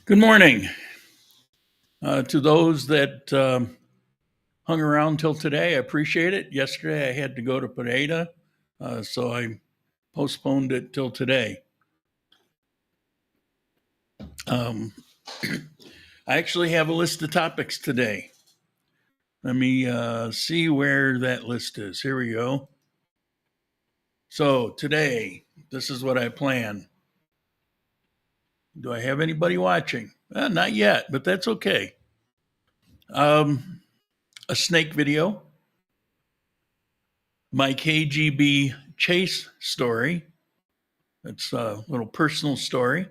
Good morning to those that hung around till today. I appreciate it. Yesterday I had to go to Pineda, so I postponed it till today. Um, I actually have a list of topics today. Let me see where that list is. Here we go. So today, this is what I plan. Do I have anybody watching? Not yet, but that's okay. A snake video, my KGB chase story. It's a little personal story.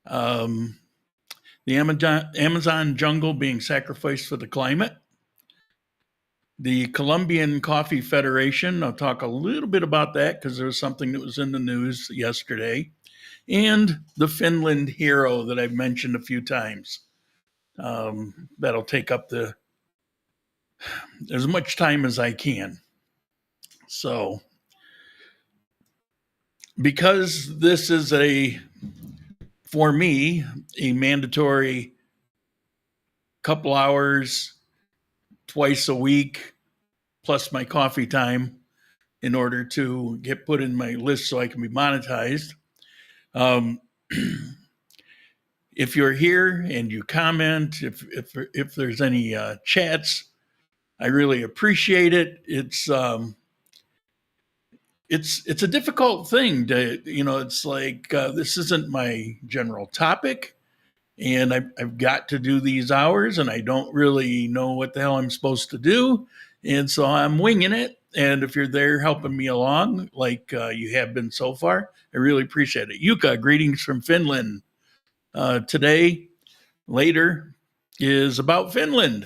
The Amazon jungle being sacrificed for the climate. The Colombian Coffee Federation. I'll talk a little bit about that because there was something that was in the news yesterday. And the Finland hero that I've mentioned a few times. That'll take up as much time as I can. So, because this is for me, a mandatory couple hours twice a week plus my coffee time in order to get put in my list so I can be monetized. If you're here and you comment, if there's any chats, I really appreciate it. It's a difficult thing to, it's like this isn't my general topic, and I've got to do these hours, and I don't really know what the hell I'm supposed to do, and so I'm winging it. And if you're there helping me along, like you have been so far, I really appreciate it. Yuka, greetings from Finland. Today, later, is about Finland.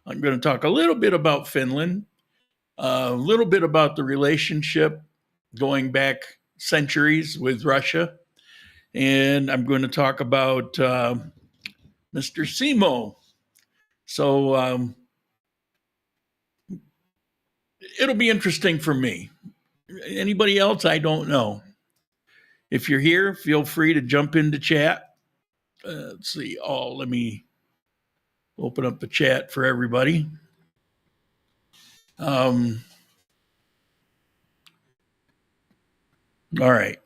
I'm going to talk a little bit about Finland, a little bit about the relationship going back centuries with Russia, and I'm going to talk about Mr. Simo. So it'll be interesting for me. Anybody else, I don't know. If you're here, feel free to jump into chat. Let's see. Let me open up the chat for everybody. All right.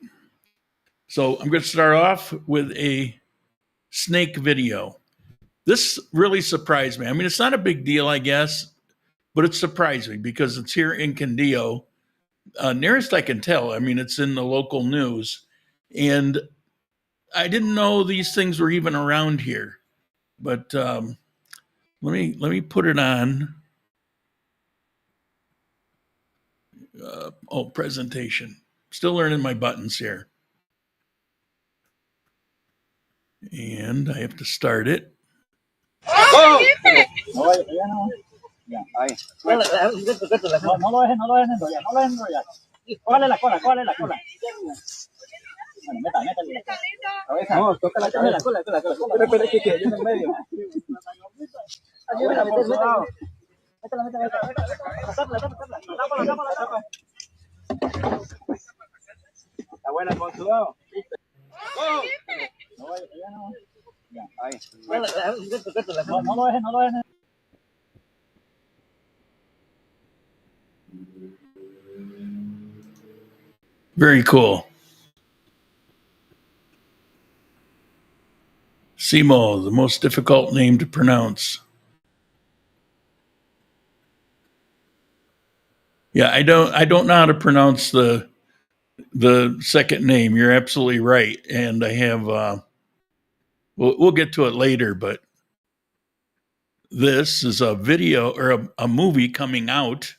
So I'm going to start off with a snake video. This really surprised me. I mean, it's not a big deal, I guess, but it surprised me because it's here in Candio. Nearest I can tell, I mean, it's in the local news. And I didn't know these things were even around here. But let me put it on. Presentation. Still learning my buttons here. And I have to start it. Oh! Ya, ahí. No lo dejen todavía, no lo dejen todavía. Cógale la cola. Bueno, métale. Cabeza. No, toca la cola. Espera, que yo en el medio. Ayúdame, por favor. Métela. Tápala. Está buena, consulado. ¡Oh! Ya, ahí. No lo dejen. Very cool. Simo, the most difficult name to pronounce. Yeah, I don't know how to pronounce the second name. You're absolutely right, and I have. We'll get to it later, but this is a video or a movie coming out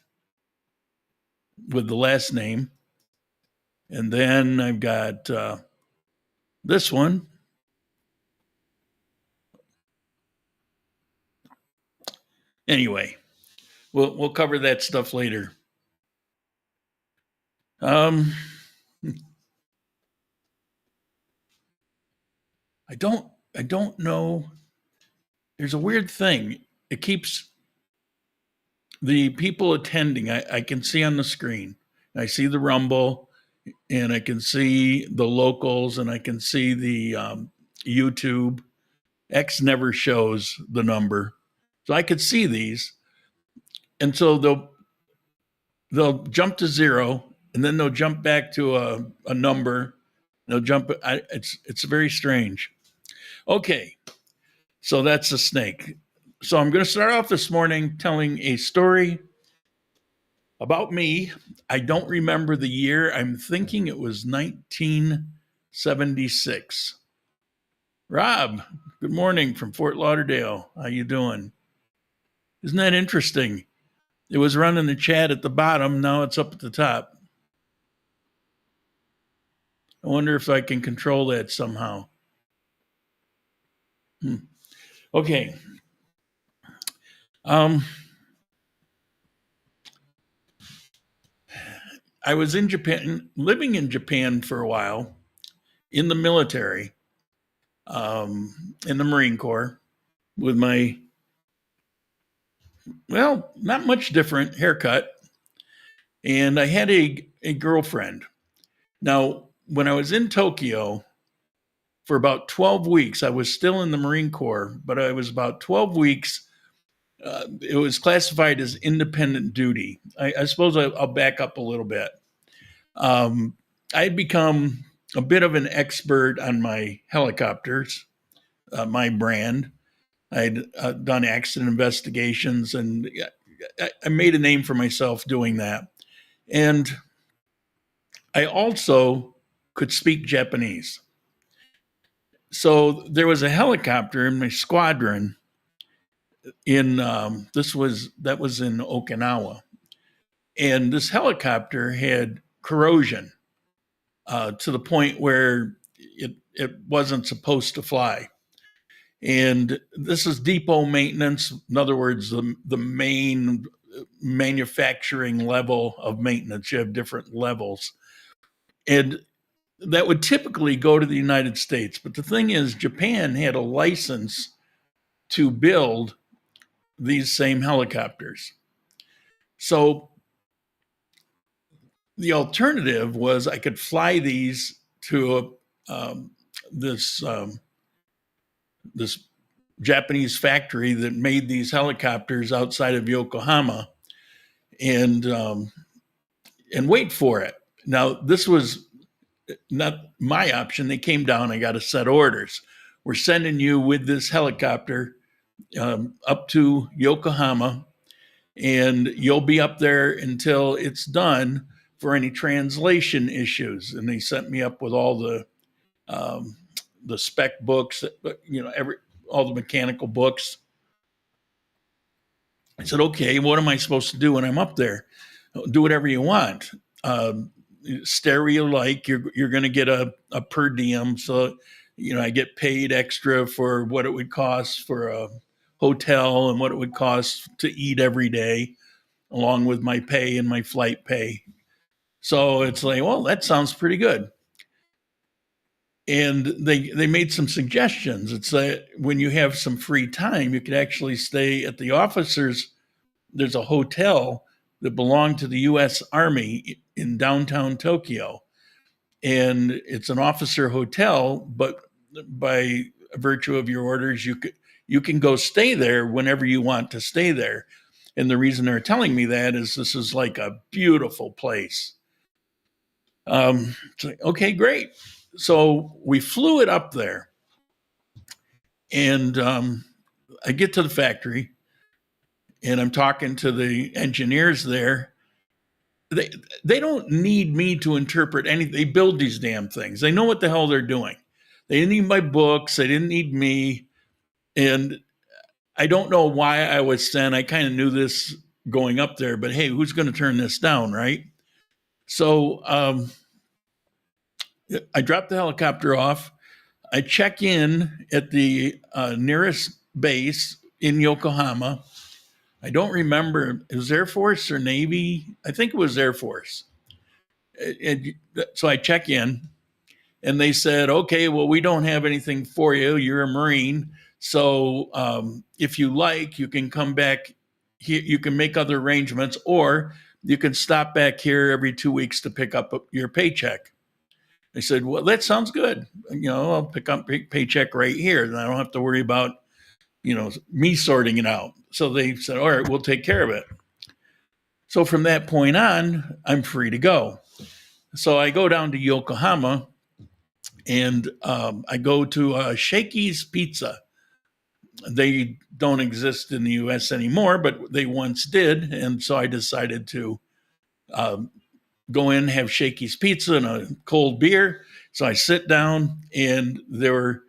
with the last name, and then I've got this one. Anyway, we'll cover that stuff later. I don't know. There's a weird thing. It keeps the people attending. I can see on the screen. I see the Rumble, and I can see the locals, and I can see the YouTube, X never shows the number. So I could see these. And so they'll jump to 0, and then they'll jump back to a number. They'll jump. It's very strange. Okay, so that's a snake. So I'm going to start off this morning telling a story about me. I don't remember the year. I'm thinking it was 1976. Rob, good morning from Fort Lauderdale. How you doing? Isn't that interesting? It was running the chat at the bottom. Now it's up at the top. I wonder if I can control that somehow. Okay. I was in Japan, living in Japan for a while, in the military, in the Marine Corps, with my, well, not much different haircut. And I had a girlfriend. Now, when I was in Tokyo for about 12 weeks, I was still in the Marine Corps, but I was about 12 weeks. It was classified as independent duty. I suppose I'll back up a little bit. I had become a bit of an expert on my helicopters, my brand. I'd done accident investigations, and I made a name for myself doing that. And I also could speak Japanese. So there was a helicopter in my squadron in that was in Okinawa, and this helicopter had corrosion to the point where it wasn't supposed to fly. And this is depot maintenance. In other words, the main manufacturing level of maintenance. You have different levels. And that would typically go to the United States. But the thing is, Japan had a license to build these same helicopters. So the alternative was I could fly these to this Japanese factory that made these helicopters outside of Yokohama, and wait for it. Now, this was not my option. They came down. I got a set of orders. We're sending you with this helicopter up to Yokohama, and you'll be up there until it's done for any translation issues. And they sent me up with all the spec books, all the mechanical books. I said, okay, what am I supposed to do when I'm up there? Do whatever you want. Stereo like, you're going to get a per diem. So, I get paid extra for what it would cost for a hotel and what it would cost to eat every day, along with my pay and my flight pay. So it's like, well, that sounds pretty good. And they made some suggestions. It's that when you have some free time, you could actually stay at the officers. There's a hotel that belonged to the U.S. Army in downtown Tokyo. And it's an officer hotel, but by virtue of your orders, you can go stay there whenever you want to stay there. And the reason they're telling me that is this is like a beautiful place. It's like, okay, great. So we flew it up there, and I get to the factory, and I'm talking to the engineers there. They don't need me to interpret anything. They build these damn things. They know what the hell they're doing. They didn't need my books. They didn't need me. And I don't know why I was sent. I kind of knew this going up there, but hey, who's going to turn this down, right? So I drop the helicopter off. I check in at the nearest base in Yokohama. I don't remember, it was Air Force or Navy? I think it was Air Force. So I check in, and they said, okay, well, we don't have anything for you. You're a Marine. So if you like, you can come back here. You can make other arrangements, or you can stop back here every 2 weeks to pick up your paycheck. I said, well, that sounds good. I'll pick up paycheck right here. Then I don't have to worry about, me sorting it out. So they said, all right, we'll take care of it. So from that point on, I'm free to go. So I go down to Yokohama and I go to Shakey's Pizza. They don't exist in the US anymore, but they once did. And so I decided to go in, have Shakey's Pizza and a cold beer. So I sit down and there were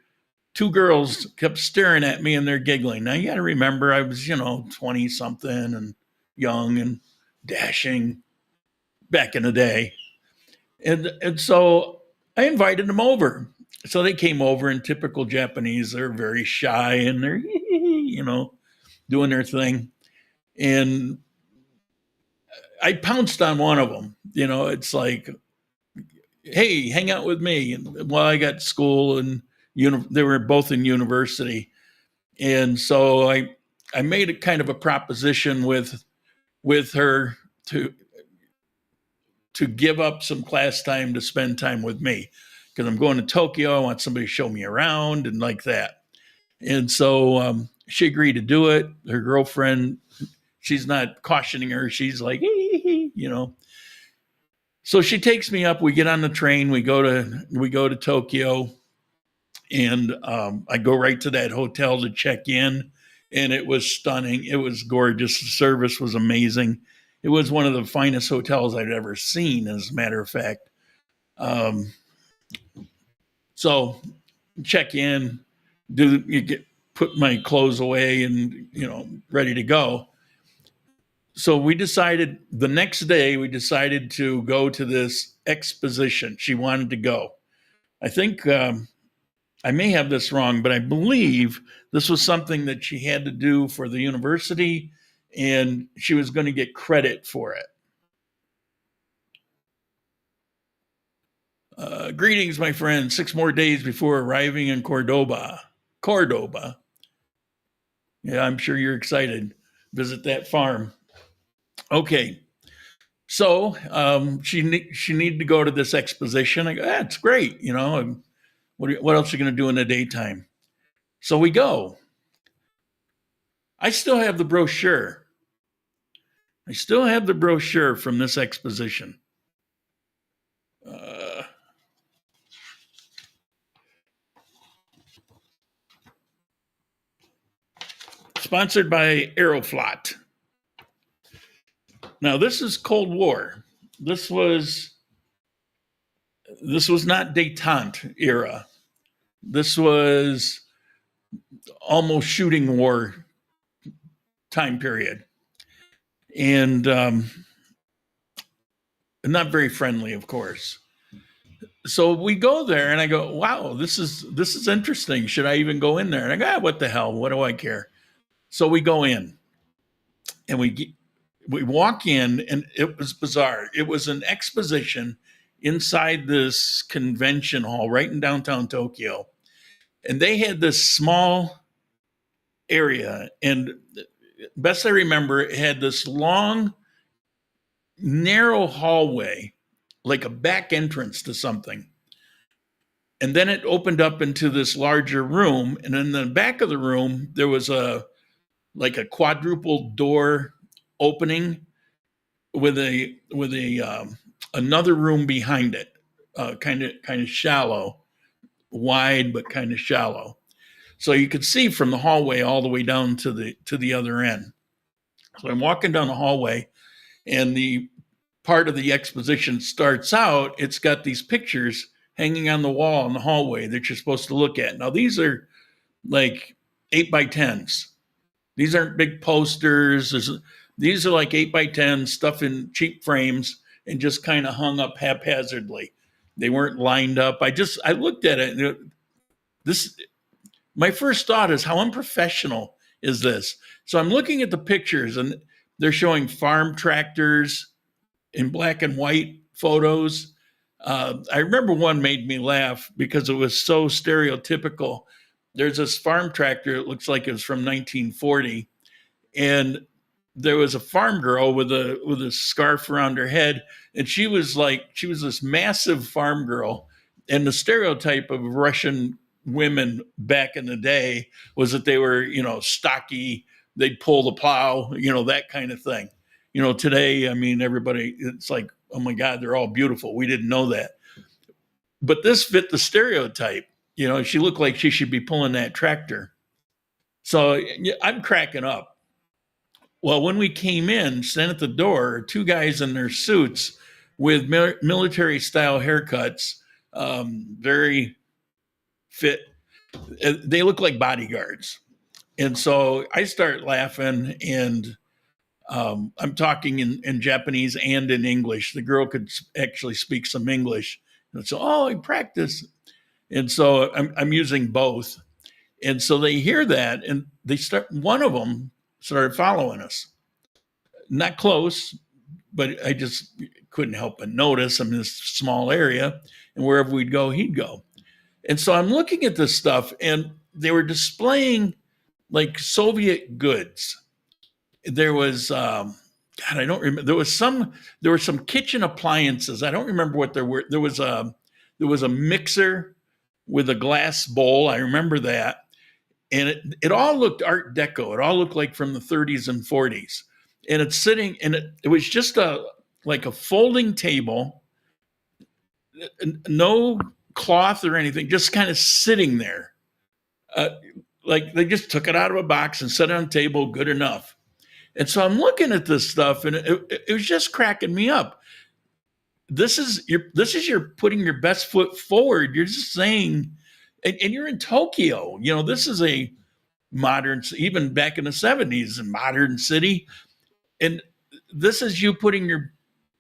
two girls kept staring at me and they're giggling. Now you got to remember I was, 20 something and young and dashing back in the day. And so I invited them over. So they came over in typical Japanese. They're very shy and they're, doing their thing. And I pounced on one of them. It's like, hey, hang out with me. And well, I got school and they were both in university. And so I made a kind of a proposition with her to give up some class time to spend time with me because I'm going to Tokyo. I want somebody to show me around and like that. And so she agreed to do it. Her girlfriend, she's not cautioning her. She's like, So she takes me up. We get on the train. We go to Tokyo, and I go right to that hotel to check in. And it was stunning. It was gorgeous. The service was amazing. It was one of the finest hotels I'd ever seen, as a matter of fact. So check in, put my clothes away and, ready to go. So the next day, we decided to go to this exposition. She wanted to go. I think I may have this wrong, but I believe this was something that she had to do for the university and she was going to get credit for it. Greetings, my friend. 6 more days before arriving in Cordoba. Yeah, I'm sure you're excited. Visit that farm. Okay. So she needed to go to this exposition. I go, that's great. What else are you going to do in the daytime? So we go. I still have the brochure. From this exposition. Sponsored by Aeroflot. Now, this is Cold War. This was not détente era. This was almost shooting war time period. And not very friendly, of course. So we go there and I go, wow, this is interesting. Should I even go in there? And I go, what the hell? What do I care? So we go in and we walk in and it was bizarre. It was an exposition inside this convention hall right in downtown Tokyo. And they had this small area, and best I remember, it had this long, narrow hallway, like a back entrance to something. And then it opened up into this larger room. And in the back of the room, there was a quadruple door opening with another room behind it, kind of shallow, wide but kind of shallow. So you could see from the hallway all the way down to the other end. So I'm walking down the hallway, and the part of the exposition starts out. It's got these pictures hanging on the wall in the hallway that you're supposed to look at. Now these are like 8x10s. These aren't big posters. These are like 8x10 stuff in cheap frames and just kind of hung up haphazardly. They weren't lined up. I looked at it. And my first thought is, how unprofessional is this? So I'm looking at the pictures and they're showing farm tractors in black and white photos. I remember one made me laugh because it was so stereotypical. There's this farm tractor. It looks like it was from 1940. And there was a farm girl with a scarf around her head. And she was this massive farm girl And the stereotype of Russian women back in the day was that they were, stocky, they'd pull the plow, that kind of thing. Today, I mean, everybody, it's like, oh my God, they're all beautiful. We didn't know that. But this fit the stereotype. She looked like she should be pulling that tractor. So I'm cracking up. Well, when we came in, standing at the door, two guys in their suits with military style haircuts, very fit. They look like bodyguards. And so I start laughing, and I'm talking in Japanese and in English. The girl could actually speak some English. And so, I practice. And so I'm using both. And so they hear that, and one of them started following us. Not close, but I just couldn't help but notice. I'm in this small area, and wherever we'd go, he'd go. And so I'm looking at this stuff, and they were displaying like Soviet goods. There was, God, I don't remember. There were some kitchen appliances. I don't remember what there were. There was a mixer with a glass bowl. I remember that. And it all looked Art Deco. It all looked like from the 30s and 40s. And it's sitting, and it was just like a folding table, no cloth or anything, just kind of sitting there. Like they just took it out of a box and set it on a table, good enough. And so I'm looking at this stuff, and it was just cracking me up. This is you're putting your best foot forward. You're just saying, and you're in Tokyo. This is a modern, even back in the 70s, a modern city. And this is you putting your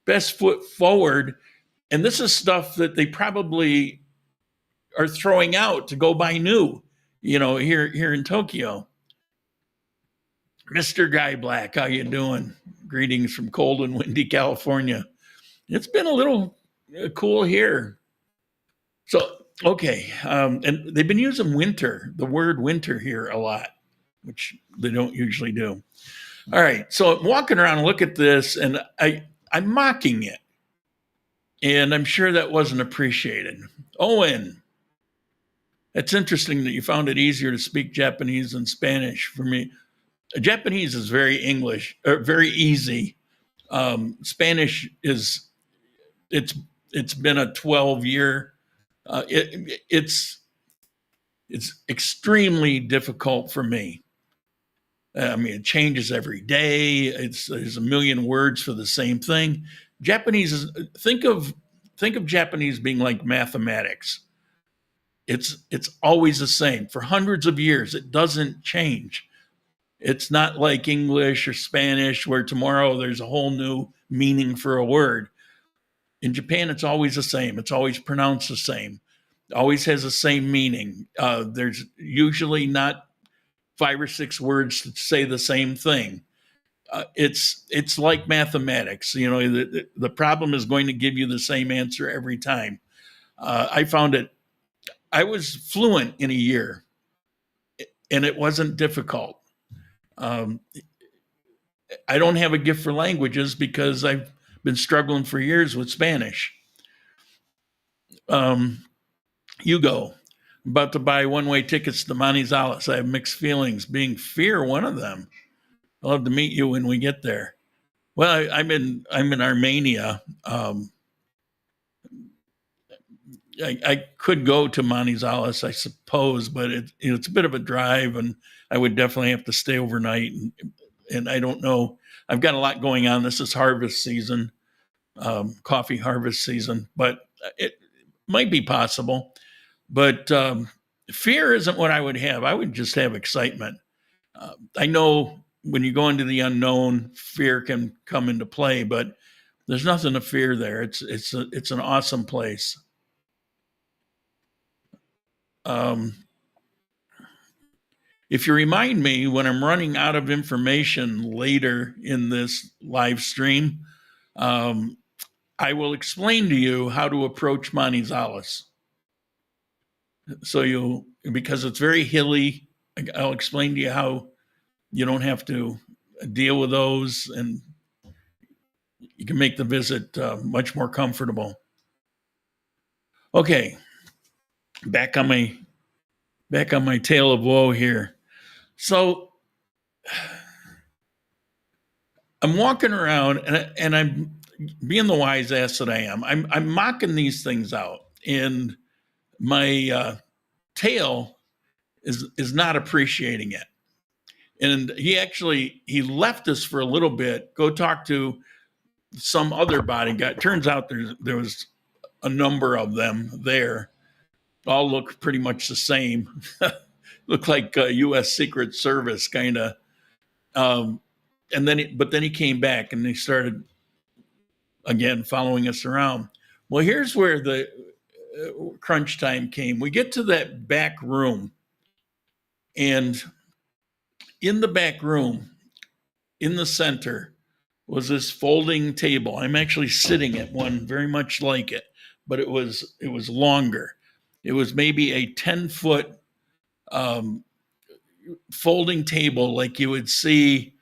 best foot forward. And this is stuff that they probably are throwing out to go buy new, here in Tokyo. Mr. Guy Black, how you doing? Greetings from cold and windy California. It's been a little cool here. So, okay. And they've been using the word winter here a lot, which they don't usually do. All right. So I'm walking around and look at this, and I'm mocking it. And I'm sure that wasn't appreciated. Owen, it's interesting that you found it easier to speak Japanese than Spanish. For me, Japanese is very easy. Spanish it's been a 12-year. It's extremely difficult for me. I mean, it changes every day. There's a million words for the same thing. Japanese is think of Japanese being like mathematics. It's always the same for hundreds of years. It doesn't change. It's not like English or Spanish where tomorrow there's a whole new meaning for a word. In Japan, it's always the same. It's always pronounced the same. It always has the same meaning. There's usually not 5 or 6 words that say the same thing. It's like mathematics. The problem is going to give you the same answer every time. I found it. I was fluent in a year, and it wasn't difficult. I don't have a gift for languages because I've been struggling for years with Spanish. Hugo, about to buy one-way tickets to Manizales. I have mixed feelings, being fear one of them. I'll have to meet you when we get there. Well, I'm in Armenia. I could go to Manizales, I suppose, but it's a bit of a drive, and I would definitely have to stay overnight. And I don't know. I've got a lot going on. This is harvest season, coffee harvest season, but it might be possible. But fear isn't what I would have. I would just have excitement. I know when you go into the unknown, fear can come into play, but there's nothing to fear there. It's an awesome place. If you remind me when I'm running out of information later in this live stream, I will explain to you how to approach Manizales. So because it's very hilly, I'll explain to you how you don't have to deal with those, and you can make the visit much more comfortable. Okay. back on my tale of woe here. So I'm walking around and I'm being the wise ass that I am. I'm mocking these things out, and my tail is not appreciating it. And he left us for a little bit, go talk to some other bodyguard. Turns out there was a number of them there. All look pretty much the same. Look like U.S. Secret Service kind of. And then he came back and they started again following us around. Well, here's where the crunch time came. We get to that back room, and in the back room, in the center, was this folding table. I'm actually sitting at one very much like it, but it was longer. It was maybe a 10-foot folding table like you would see.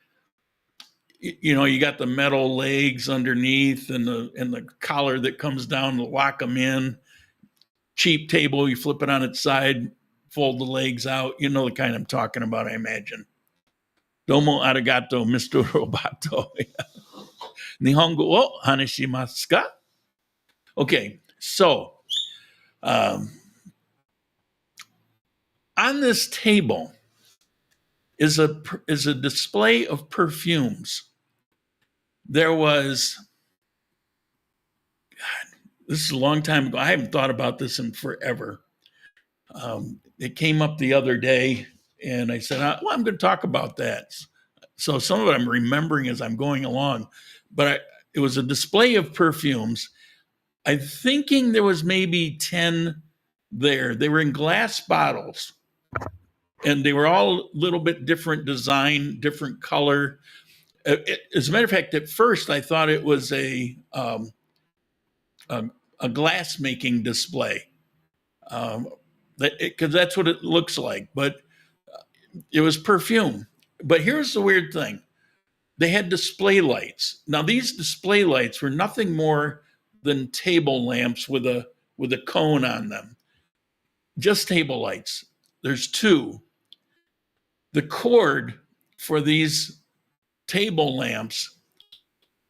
You got the metal legs underneath and the collar that comes down to lock them in. Cheap table, you flip it on its side, fold the legs out. You know the kind I'm talking about, I imagine. Domo arigato, Mr. Roboto. Nihongo wo hanishimasu ka? Okay, so on this table is a display of perfumes. There was, God, this is a long time ago. I haven't thought about this in forever. It came up the other day, and I said, well, I'm going to talk about that. So some of it I'm remembering as I'm going along, but it was a display of perfumes. I'm thinking there was maybe 10 there. They were in glass bottles, and they were all a little bit different design, different color. As a matter of fact, at first I thought it was a glass making display, because that's what it looks like. But it was perfume. But here's the weird thing: they had display lights. Now these display lights were nothing more than table lamps with a cone on them. Just table lights. There's two. The cord for these table lamps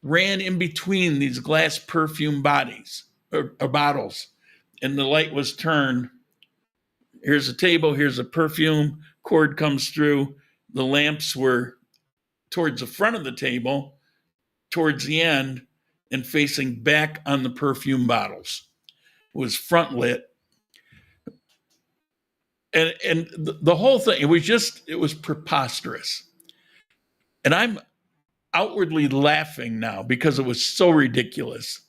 ran in between these glass perfume bodies or bottles, and the light was turned. Here's a table, here's a perfume, cord comes through. The lamps were towards the front of the table, towards the end, and facing back on the perfume bottles. It was front lit. And the whole thing, it was preposterous. And I'm outwardly laughing now because it was so ridiculous.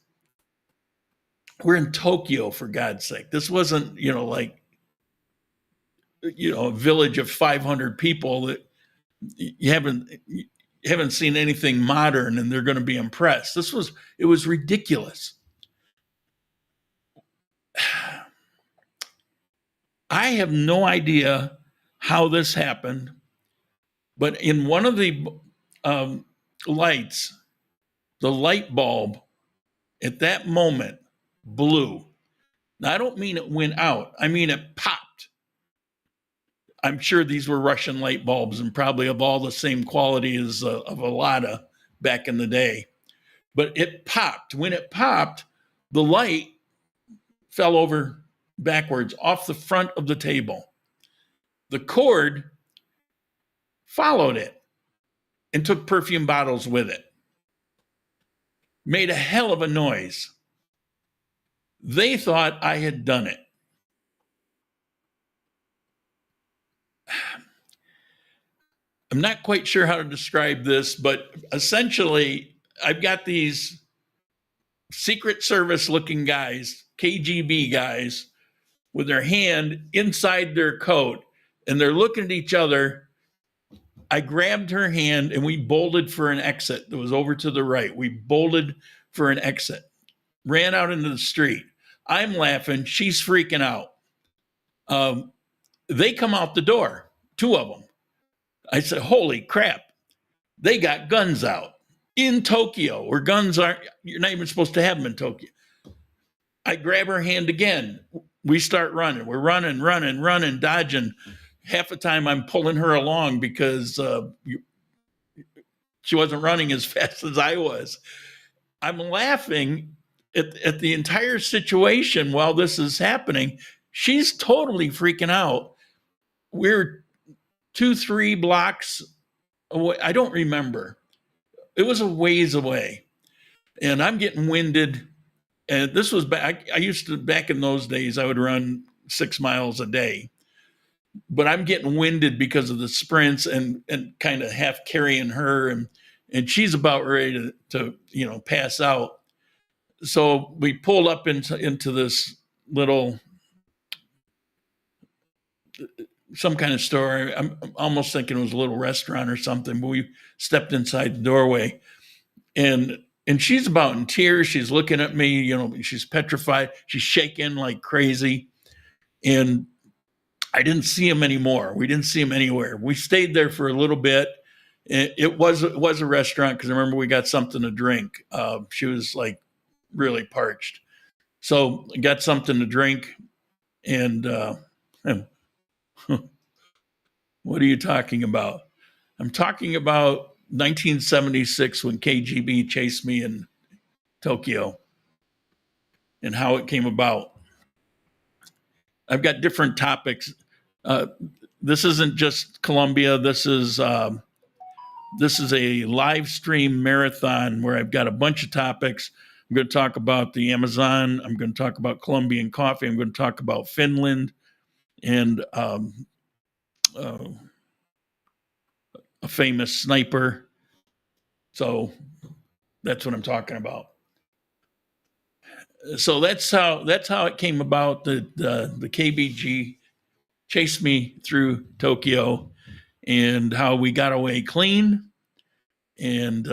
We're in Tokyo, for God's sake. This wasn't, like, a village of 500 people that you haven't seen anything modern and they're going to be impressed. It was ridiculous. I have no idea how this happened, but in one of the lights, the light bulb at that moment blew. Now, I don't mean it went out. I mean it popped. I'm sure these were Russian light bulbs and probably of all the same quality as of a Lada back in the day. But it popped. When it popped, the light fell over backwards off the front of the table. The cord followed it and took perfume bottles with it. Made a hell of a noise. They thought I had done it. I'm not quite sure how to describe this, but essentially, I've got these Secret Service looking guys, KGB guys, with their hand inside their coat, and they're looking at each other. I grabbed her hand and we bolted for an exit that was over to the right. We bolted for an exit, ran out into the street. I'm laughing. She's freaking out. They come out the door, two of them. I said, holy crap. They got guns out in Tokyo, where guns aren't, you're not even supposed to have them in Tokyo. I grab her hand again. we start running. We're running, dodging. Half the time I'm pulling her along because she wasn't running as fast as I was. I'm laughing at the entire situation while this is happening. She's totally freaking out. We're 2-3 blocks away. I don't remember. It was a ways away. And I'm getting winded. And this was back, I used to, back in those days, I would run 6 miles a day. But I'm getting winded because of the sprints and kind of half carrying her. And she's about ready to pass out. So we pulled up into this little, some kind of store. I'm almost thinking it was a little restaurant or something, but we stepped inside the doorway and she's about in tears. She's looking at me, she's petrified. She's shaking like crazy. And I didn't see him anymore. We didn't see him anywhere. We stayed there for a little bit. It was a restaurant because I remember we got something to drink. She was like really parched. So I got something to drink. And what are you talking about? I'm talking about 1976 when KGB chased me in Tokyo and how it came about. I've got different topics. This isn't just Columbia. This is a live stream marathon where I've got a bunch of topics. I'm going to talk about the Amazon. I'm going to talk about Colombian coffee. I'm going to talk about Finland and a famous sniper. So that's what I'm talking about. So that's how it came about. The KBG chased me through Tokyo, and how we got away clean. And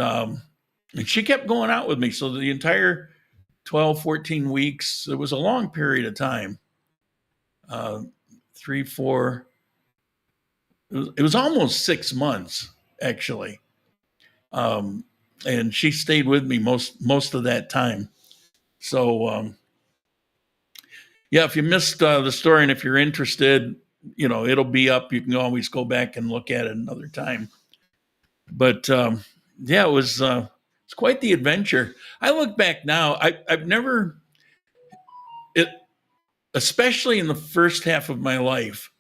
she kept going out with me. So the entire 12, 14 weeks, it was a long period of time. 3, 4, it was almost 6 months, actually. And she stayed with me most of that time. So, yeah, if you missed the story and if you're interested, it'll be up. You can always go back and look at it another time. But yeah, it's quite the adventure. I look back now, I've never, especially in the first half of my life,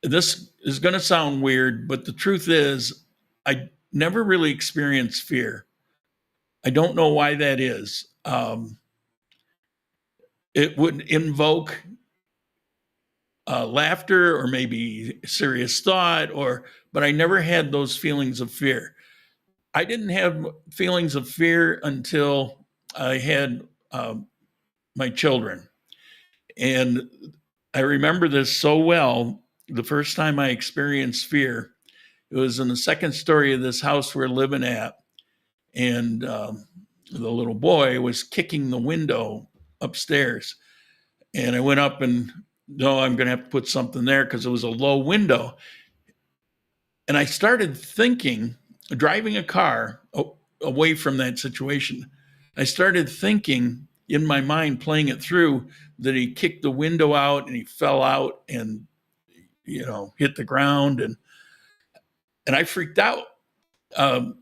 this is going to sound weird, but the truth is I never really experienced fear. I don't know why that is. It would invoke laughter or maybe serious thought, but I never had those feelings of fear. I didn't have feelings of fear until I had my children. And I remember this so well. The first time I experienced fear, it was in the second story of this house we're living at. And the little boy was kicking the window upstairs. And I went up and, no, I'm going to have to put something there because it was a low window. And I started thinking, driving a car away from that situation, I started thinking in my mind, playing it through, that he kicked the window out and he fell out and, hit the ground. And I freaked out. Well,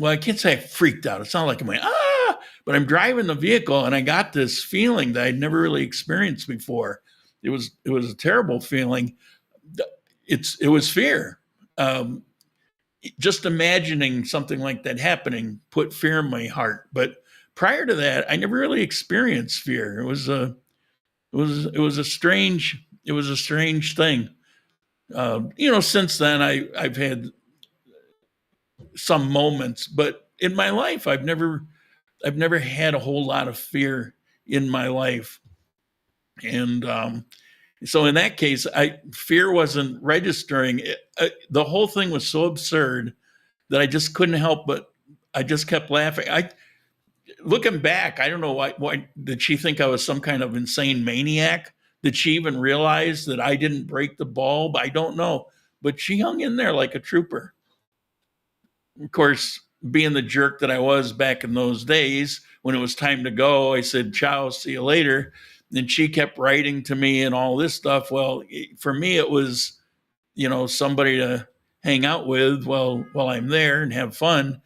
I can't say I freaked out. It's not like I'm like, but I'm driving the vehicle and I got this feeling that I'd never really experienced before. It was a terrible feeling. It was fear. Just imagining something like that happening put fear in my heart. But prior to that, I never really experienced fear. It was a strange thing. Since then I've had some moments, but in my life, I've never had a whole lot of fear in my life. And so in that case, fear wasn't registering. The whole thing was so absurd that I just couldn't help but I just kept laughing. Looking back, I don't know why did she think I was some kind of insane maniac? Did she even realize that I didn't break the bulb? I don't know. But she hung in there like a trooper. Of course, being the jerk that I was back in those days, when it was time to go, I said, ciao, see you later. And she kept writing to me and all this stuff. Well, for me, it was, somebody to hang out with while I'm there and have fun.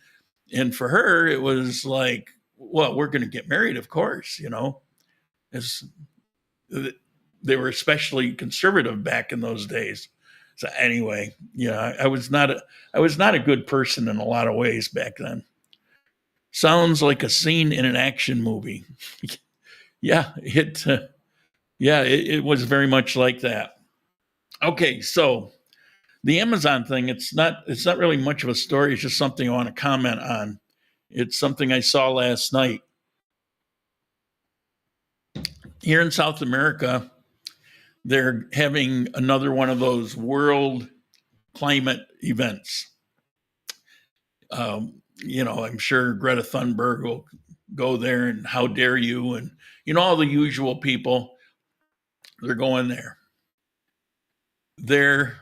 And for her, it was like, well, we're going to get married, of course, As they were especially conservative back in those days. So anyway, yeah, I was not a good person in a lot of ways back then. Sounds like a scene in an action movie. Yeah, it was very much like that. Okay, so the Amazon thing, it's not really much of a story. It's just something I want to comment on. It's something I saw last night. Here in South America, they're having another one of those world climate events. I'm sure Greta Thunberg will go there, and how dare you, and all the usual people. They're going there. They're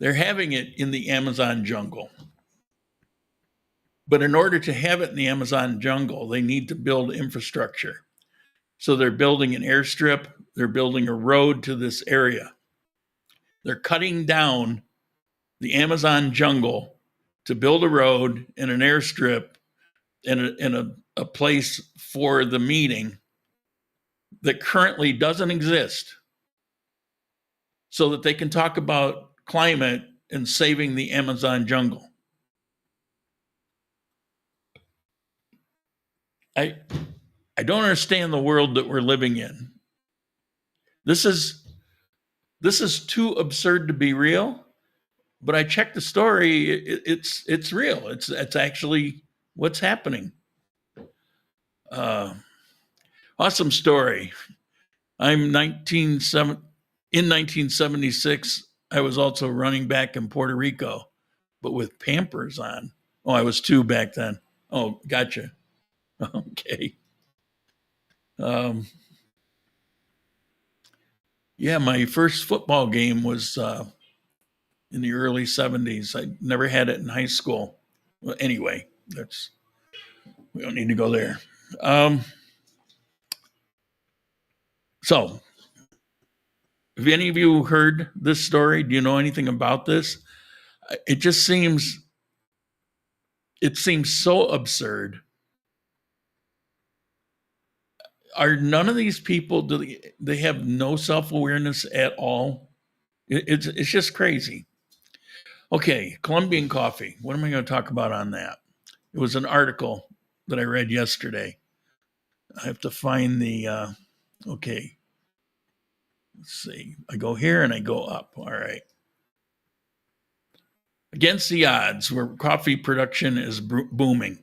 having it in the Amazon jungle. But in order to have it in the Amazon jungle, they need to build infrastructure. So they're building an airstrip, they're building a road to this area. They're cutting down the Amazon jungle to build a road and an airstrip and a place for the meeting that currently doesn't exist, so that they can talk about climate and saving the Amazon jungle. I don't understand the world that we're living in. This is too absurd to be real. But I checked the story. It's real. It's actually what's happening. Awesome story. In 1976, I was also running back in Puerto Rico, but with Pampers on. Oh, I was 2 back then. Oh, gotcha. Okay. Yeah, my first football game was in the early 70s. I never had it in high school. Well, anyway, we don't need to go there. So, have any of you heard this story? Do you know anything about this? It seems so absurd. Are none of these people, do they have no self-awareness at all? It's just crazy. Okay, Colombian coffee. What am I going to talk about on that? It was an article that I read yesterday. I have to find the, okay. Let's see. I go here and I go up. All right. Against the odds, where coffee production is booming.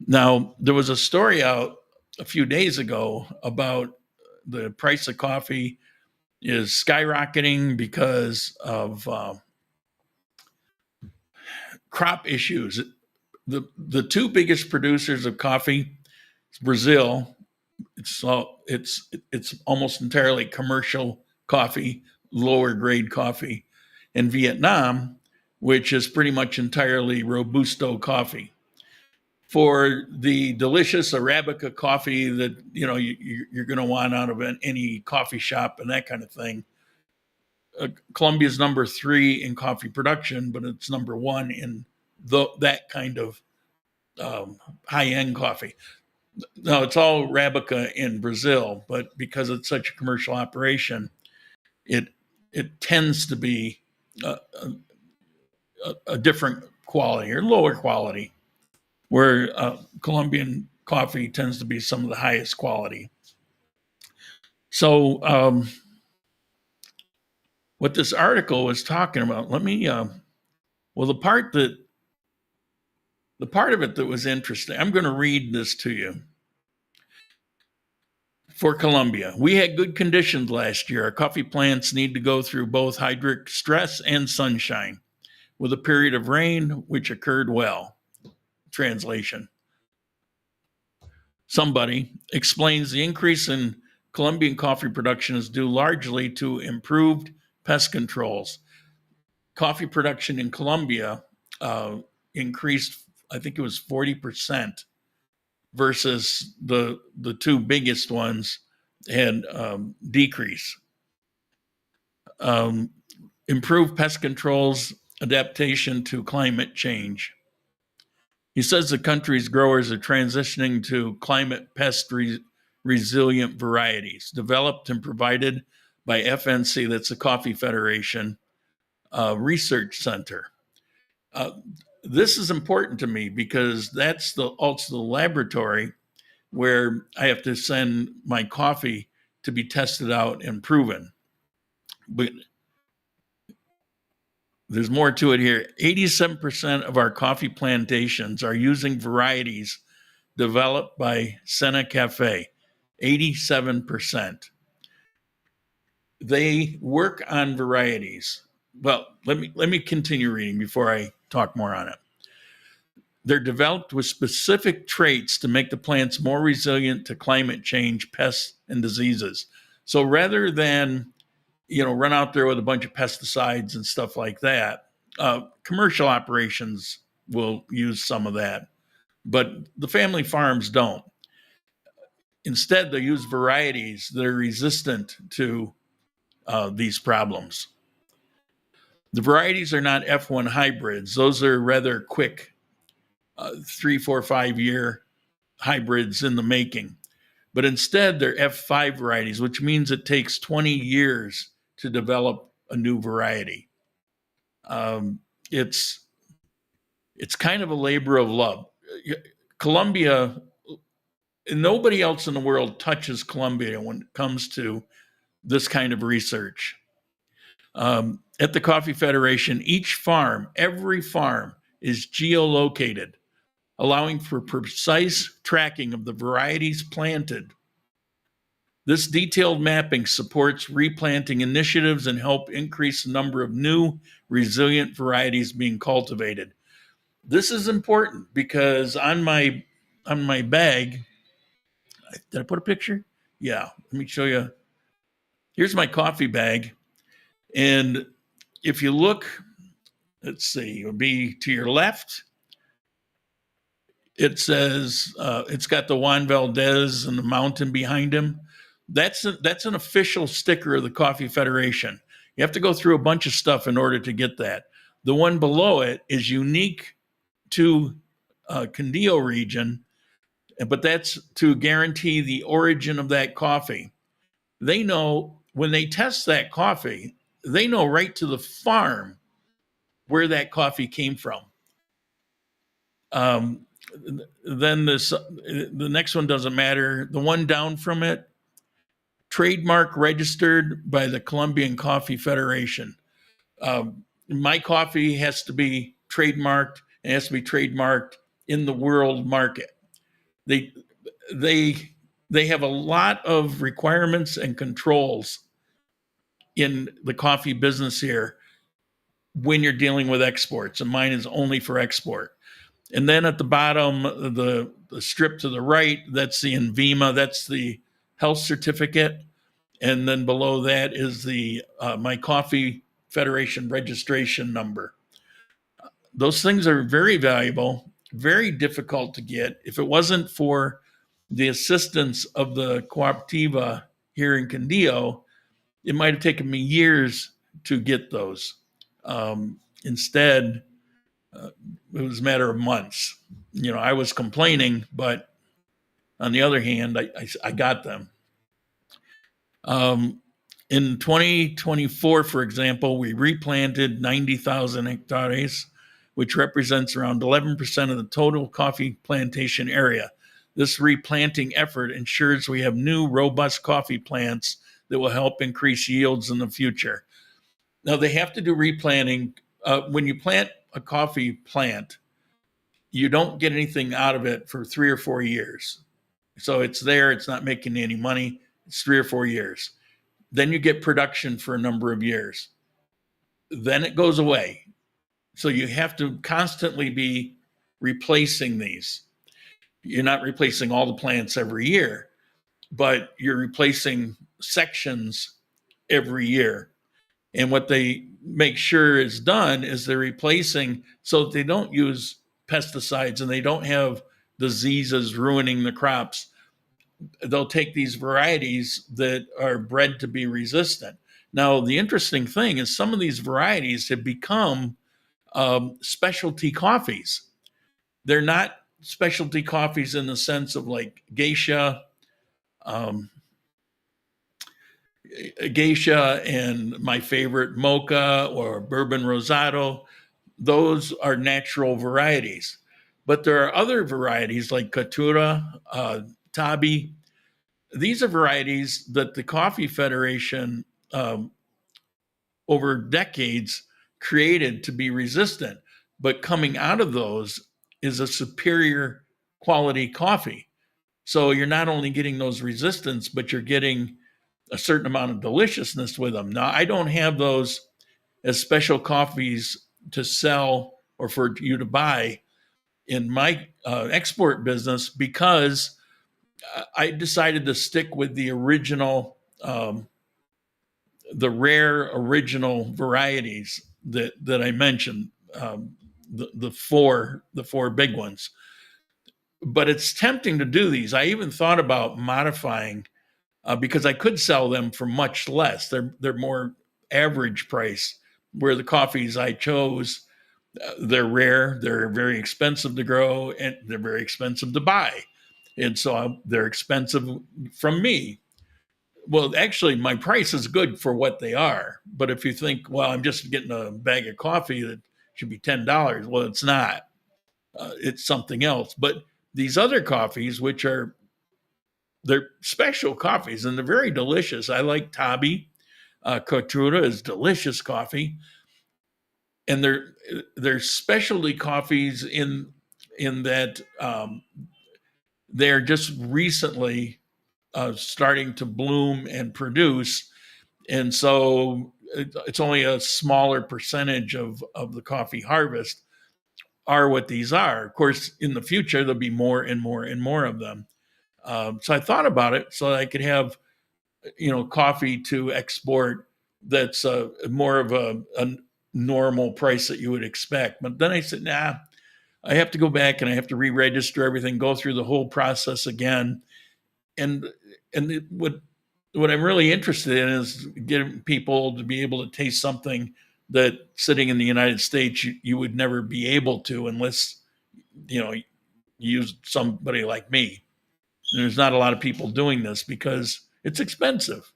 Now, there was a story out a few days ago about the price of coffee is skyrocketing because of crop issues. The 2 biggest producers of coffee is Brazil. It's almost entirely commercial coffee, lower grade coffee, and Vietnam, which is pretty much entirely Robusto coffee. For the delicious Arabica coffee that you're going to want out of any coffee shop and that kind of thing, Colombia is number 3 in coffee production, but it's number 1 in that kind of high-end coffee. Now, it's all Arabica in Brazil, but because it's such a commercial operation, it tends to be a different quality or lower quality, where Colombian coffee tends to be some of the highest quality. So what this article was talking about, let me, the part of it that was interesting, I'm going to read this to you. For Colombia, we had good conditions last year. Our coffee plants need to go through both hydric stress and sunshine, with a period of rain, which occurred well. Translation. Somebody explains the increase in Colombian coffee production is due largely to improved pest controls. Coffee production in Colombia increased, I think it was 40% versus the two biggest ones had decrease. Improve pest controls, adaptation to climate change. He says the country's growers are transitioning to climate pest resilient varieties developed and provided by FNC, that's the Coffee Federation Research Center. This is important to me because that's also the laboratory where I have to send my coffee to be tested out and proven. But there's more to it here. 87% of our coffee plantations are using varieties developed by Senna Cafe. 87%. They work on varieties. Well, let me continue reading before I talk more on it. They're developed with specific traits to make the plants more resilient to climate change, pests, and diseases. So rather than run out there with a bunch of pesticides and stuff like that, commercial operations will use some of that, but the family farms don't. Instead, they use varieties that are resistant to these problems. The varieties are not F1 hybrids. Those are rather quick, 3, 4, 5 year hybrids in the making. But instead, they're F5 varieties, which means it takes 20 years to develop a new variety. It's kind of a labor of love. Colombia, nobody else in the world touches Colombia when it comes to this kind of research. At the Coffee Federation, every farm is geolocated, allowing for precise tracking of the varieties planted. This detailed mapping supports replanting initiatives and help increase the number of new resilient varieties being cultivated. This is important because on my bag, did I put a picture? Yeah, let me show you. Here's my coffee bag. And if you look, let's see, it would be to your left. It says, it's got the Juan Valdez and the mountain behind him. That's an official sticker of the Coffee Federation. You have to go through a bunch of stuff in order to get that. The one below it is unique to Quindío region, but that's to guarantee the origin of that coffee. They know when they test that coffee, they know right to the farm where that coffee came from. Then the next one doesn't matter. The one down from it, trademark registered by the Colombian Coffee Federation. My coffee has to be trademarked, and has to be trademarked in the world market. They have a lot of requirements and controls in the coffee business here when you're dealing with exports, and mine is only for export. And then at the bottom, the strip to the right, that's the INVIMA, that's the health certificate. And then below that is the my Coffee Federation registration number. Those things are very valuable, very difficult to get. If it wasn't for the assistance of the Cooperativa here in Quindío, it might have taken me years to get those. Instead, it was a matter of months. I was complaining, but on the other hand, I got them. In 2024, for example, we replanted 90,000 hectares, which represents around 11% of the total coffee plantation area. This replanting effort ensures we have new, robust coffee plants that will help increase yields in the future. Now, they have to do replanting. When you plant a coffee plant, you don't get anything out of it for 3 or 4 years. So it's there, it's not making any money. It's 3 or 4 years. Then you get production for a number of years. Then it goes away. So you have to constantly be replacing these. You're not replacing all the plants every year, but you're replacing sections every year. And what they make sure is done is they're replacing so that they don't use pesticides and they don't have diseases ruining the crops, they'll take these varieties that are bred to be resistant. Now, the interesting thing is some of these varieties have become specialty coffees. They're not specialty coffees in the sense of like um, geisha and my favorite mocha or bourbon rosado. Those are natural varieties. But there are other varieties like Caturra, Tabi. These are varieties that the Coffee Federation um, over decades created to be resistant. But coming out of those is a superior quality coffee. So you're not only getting those resistance, but you're getting a certain amount of deliciousness with them. Now, I don't have those as special coffees to sell or for you to buy in my export business because I decided to stick with the original, the rare original varieties that I mentioned, the four big ones. But it's tempting to do these. I even thought about modifying because I could sell them for much less. They're more average price. Where the coffees I chose, they're rare, they're very expensive to grow, and they're very expensive to buy, and so they're expensive from me. Well, actually, my price is good for what they are. But if you think, well, I'm just getting a bag of coffee that should be $10, well, it's not. It's something else. But these other coffees, which are they're special coffees and they're very delicious. I like Tabi. Caturra is delicious coffee, and they're specialty coffees in that they're just recently starting to bloom and produce, and so it's only a smaller percentage of the coffee harvest are what these are. Of course, in the future there'll be more and more and more of them. So I thought about it so that I could have, coffee to export that's more of a normal price that you would expect. But then I said, nah, I have to go back and I have to re-register everything, go through the whole process again. And what I'm really interested in is getting people to be able to taste something that sitting in the United States you would never be able to unless you use somebody like me. And there's not a lot of people doing this because it's expensive.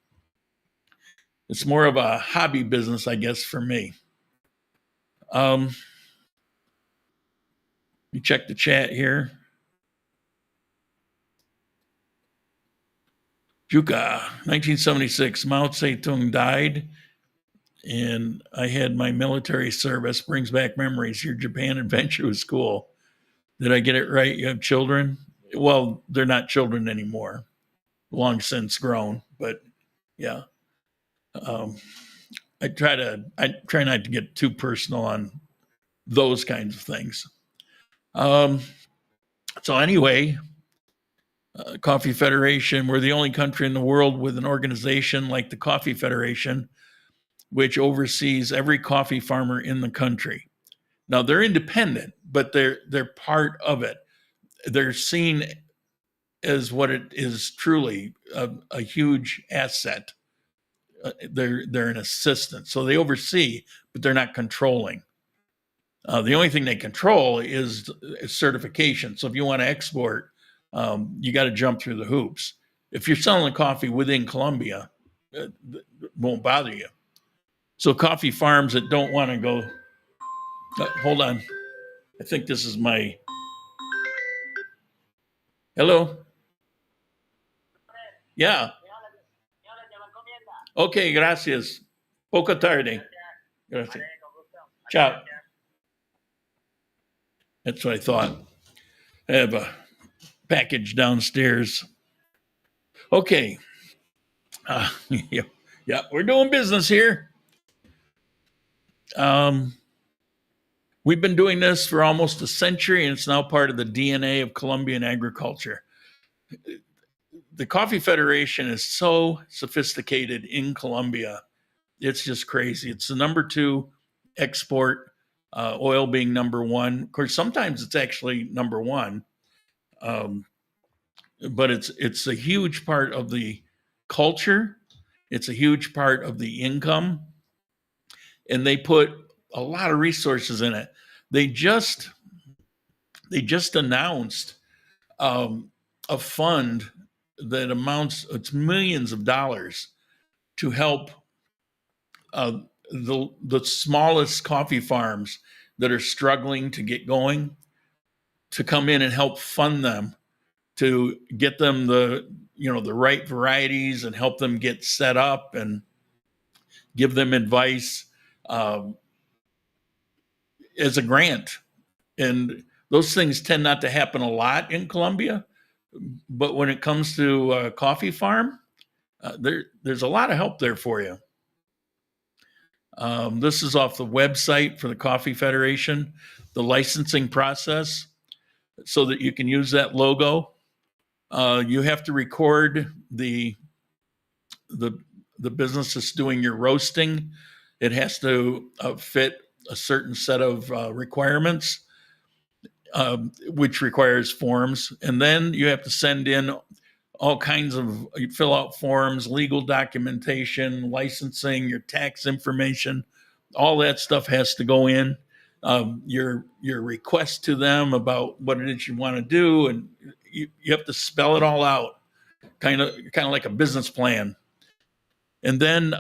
It's more of a hobby business, I guess, for me. You check the chat here. Juka, 1976, Mao Zedong died, and I had my military service. Brings back memories. Your Japan adventure was cool. Did I get it right? You have children? Well, they're not children anymore. Long since grown, but yeah. I try not to get too personal on those kinds of things. So anyway, Coffee Federation, we're the only country in the world with an organization like the Coffee Federation, which oversees every coffee farmer in the country. Now they're independent, but they're part of it. They're seen as what it is truly a huge asset. They're an assistant, so they oversee, but they're not controlling. The only thing they control is certification. So if you want to export, you got to jump through the hoops. If you're selling coffee within Colombia, it won't bother you. So coffee farms that don't want to go, hold on. I think this is my, hello? Yeah. Okay, gracias. Poco tarde. Gracias. Ciao. That's what I thought. I have a package downstairs. Okay. Yeah, we're doing business here. We've been doing this for almost a century, and it's now part of the DNA of Colombian agriculture. The Coffee Federation is so sophisticated in Colombia. It's just crazy. It's the number 2 export, oil being number 1. Of course, sometimes it's actually number 1. But it's a huge part of the culture. It's a huge part of the income, and they put a lot of resources in it. They just announced a fund that amounts it's millions of dollars to help the smallest coffee farms that are struggling to get going, to come in and help fund them, to get them the right varieties and help them get set up and give them advice as a grant. And those things tend not to happen a lot in Colombia, but when it comes to a coffee farm, there's a lot of help there for you. This is off the website for the Coffee Federation, the licensing process, so that you can use that logo. You have to record the business that's doing your roasting. It has to fit a certain set of requirements, which requires forms. And then you have to send in all kinds of, you fill out forms, legal documentation, licensing, your tax information, all that stuff has to go in. Your request to them about what it is you want to do, and you have to spell it all out, kind of like a business plan. And then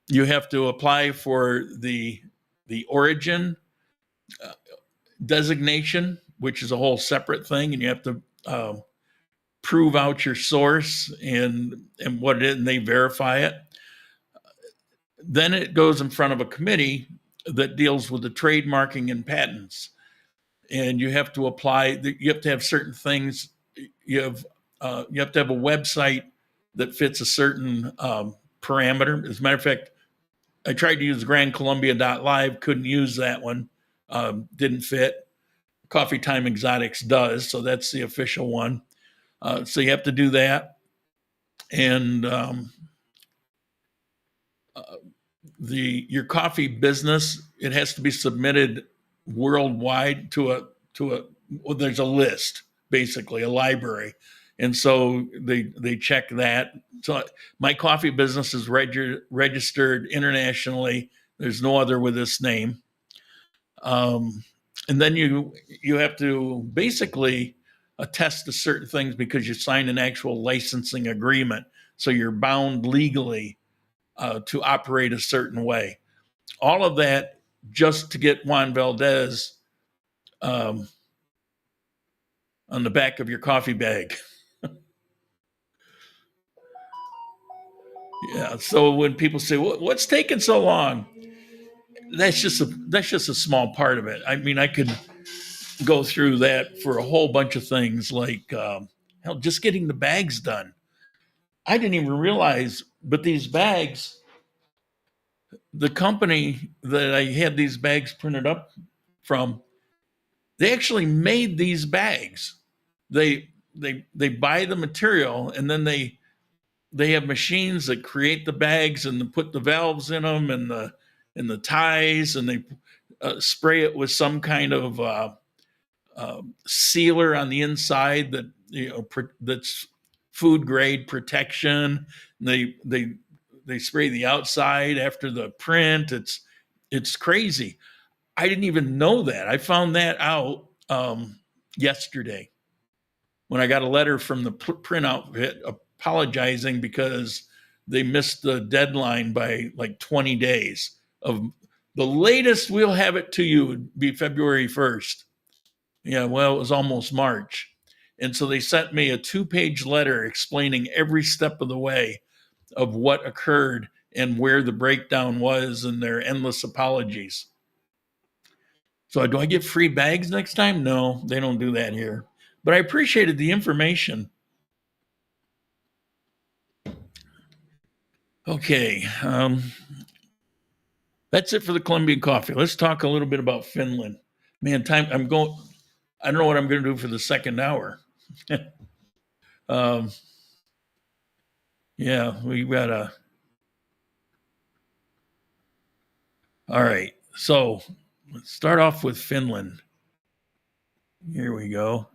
you have to apply for the origin designation, which is a whole separate thing, and you have to prove out your source and what it is, and they verify it. Then it goes in front of a committee that deals with the trademarking and patents, and you have to apply. You have to have certain things. You have to have a website that fits a certain parameter. As a matter of fact, I tried to use GrandColumbia.live, couldn't use that one, didn't fit. Coffee Time Exotics does, so that's the official one. So you have to do that, and your coffee business, it has to be submitted worldwide to well, there's a list, basically a library, and so they check that. So my coffee business is registered internationally. There's no other with this name. And then you have to basically attest to certain things because you signed an actual licensing agreement. So you're bound legally to operate a certain way. All of that just to get Juan Valdez on the back of your coffee bag. Yeah. So when people say, "What's taking so long?" That's just a small part of it. I mean, I could go through that for a whole bunch of things, like hell, just getting the bags done. I didn't even realize, but these bags, the company that I had these bags printed up from, they actually made these bags. They buy the material, and then they have machines that create the bags and put the valves in them and the ties, and they spray it with some kind of sealer on the inside that that's food grade protection. They spray the outside after the print. It's crazy. I didn't even know that. I found that out yesterday when I got a letter from the print outfit apologizing because they missed the deadline by like 20 days. Of the latest we'll have it to you would be February 1st. Yeah, well, it was almost March. And so they sent me a 2-page letter explaining every step of the way of what occurred and where the breakdown was, and their endless apologies. So do I get free bags next time? No, they don't do that here. But I appreciated the information. Okay. That's it for the Colombian coffee. Let's talk a little bit about Finland. Man, I don't know what I'm going to do for the second hour. Yeah, we got all right. So let's start off with Finland. Here we go.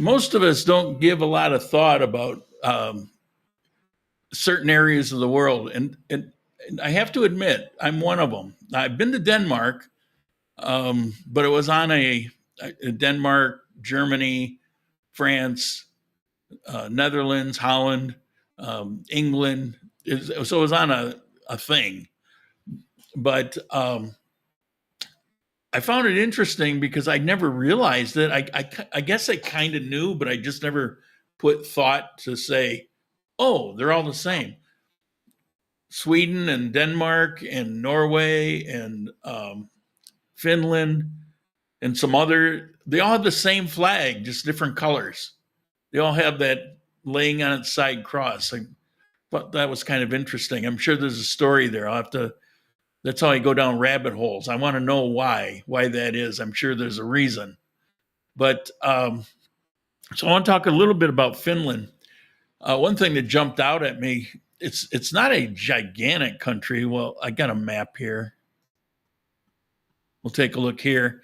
Most of us don't give a lot of thought about certain areas of the world, and I have to admit, I'm one of them. I've been to Denmark, but it was on a Denmark, Germany, France, Netherlands, Holland, England. So it was on a thing. But I found it interesting because I never realized it. I guess I kind of knew, but I just never put thought to say, oh, they're all the same. Sweden and Denmark and Norway and Finland and some other, they all have the same flag, just different colors. They all have that laying on its side cross. I thought that was kind of interesting. I'm sure there's a story there. I'll have to, that's how I go down rabbit holes. I want to know why that is. I'm sure there's a reason. But so I want to talk a little bit about Finland. One thing that jumped out at me, it's not a gigantic country. Well, I got a map here. We'll take a look here.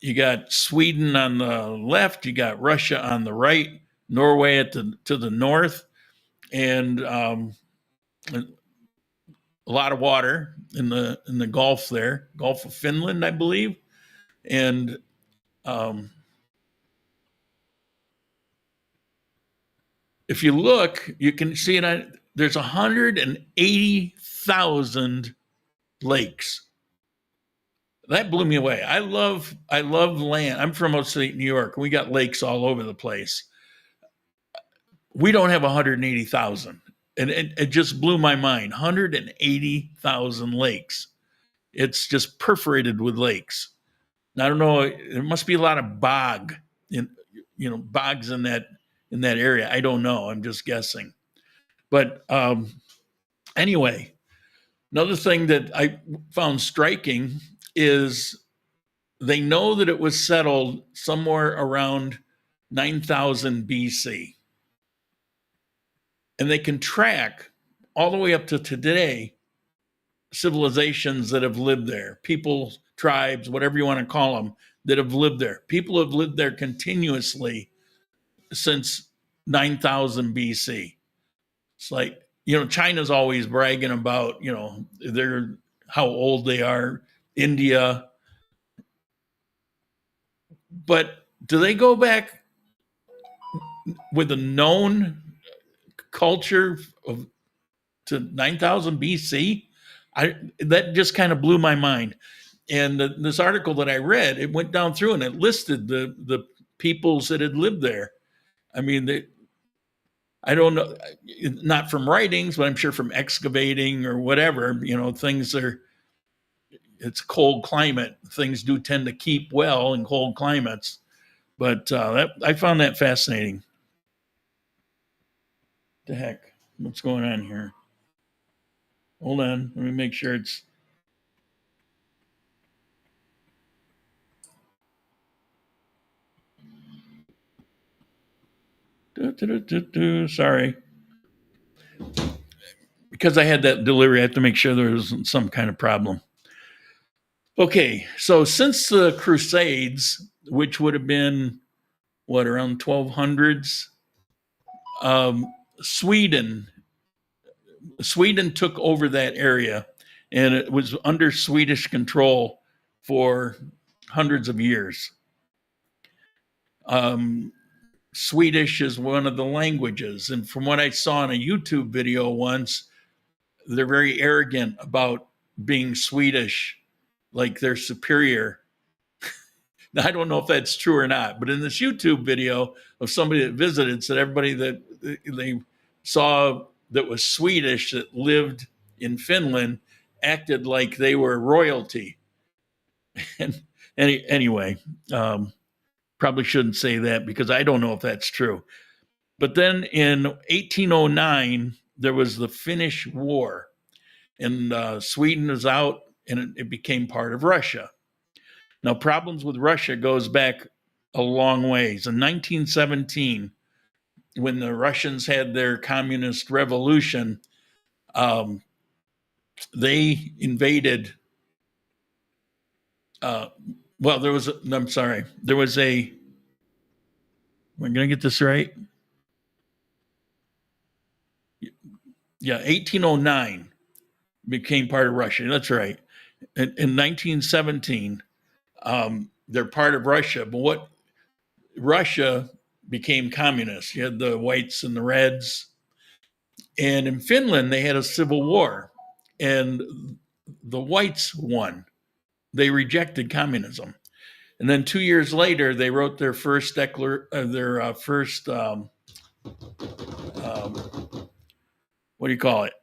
You got Sweden on the left, you got Russia on the right, Norway to the north, and a lot of water in the Gulf there, Gulf of Finland, I believe, and if you look, you can see it. There's 180,000 lakes. That blew me away. I love land. I'm from upstate New York. We got lakes all over the place. We don't have 180,000. And it just blew my mind. 180,000 lakes. It's just perforated with lakes. And I don't know. There must be a lot of bogs in that area. I don't know. I'm just guessing. But anyway, another thing that I found striking is they know that it was settled somewhere around 9,000 BC. And they can track all the way up to today civilizations that have lived there, people, tribes, whatever you want to call them, that have lived there. People have lived there continuously since 9,000 BC. It's like, China's always bragging about, how old they are, India. But do they go back with a known culture to 9,000 BC? That just kind of blew my mind. And this article that I read, it went down through and it listed the peoples that had lived there. I mean, I don't know, not from writings, but I'm sure from excavating or whatever, it's cold climate. Things do tend to keep well in cold climates. But I found that fascinating. The heck? What's going on here? Hold on. Let me make sure it's... Sorry. Because I had that delivery, I have to make sure there wasn't some kind of problem. Okay, so since the Crusades, which would have been, around 1200s, Sweden took over that area, and it was under Swedish control for hundreds of years. Swedish is one of the languages, and from what I saw in a YouTube video once, they're very arrogant about being Swedish, like they're superior. I don't know if that's true or not, but in this YouTube video of somebody that visited said everybody that they saw that was Swedish that lived in Finland acted like they were royalty. And anyway, probably shouldn't say that because I don't know if that's true. But then in 1809, there was the Finnish War, and Sweden was out, and it became part of Russia. Now, problems with Russia goes back a long ways. In 1917, when the Russians had their communist revolution, they invaded. There was. I'm sorry. There was a. We're going to get this right. Yeah, 1809 became part of Russia. That's right. In 1917, they're part of Russia. But what Russia became communist. You had the whites and the reds. And in Finland, they had a civil war, and the whites won. They rejected communism. And then 2 years later, they wrote their first what do you call it?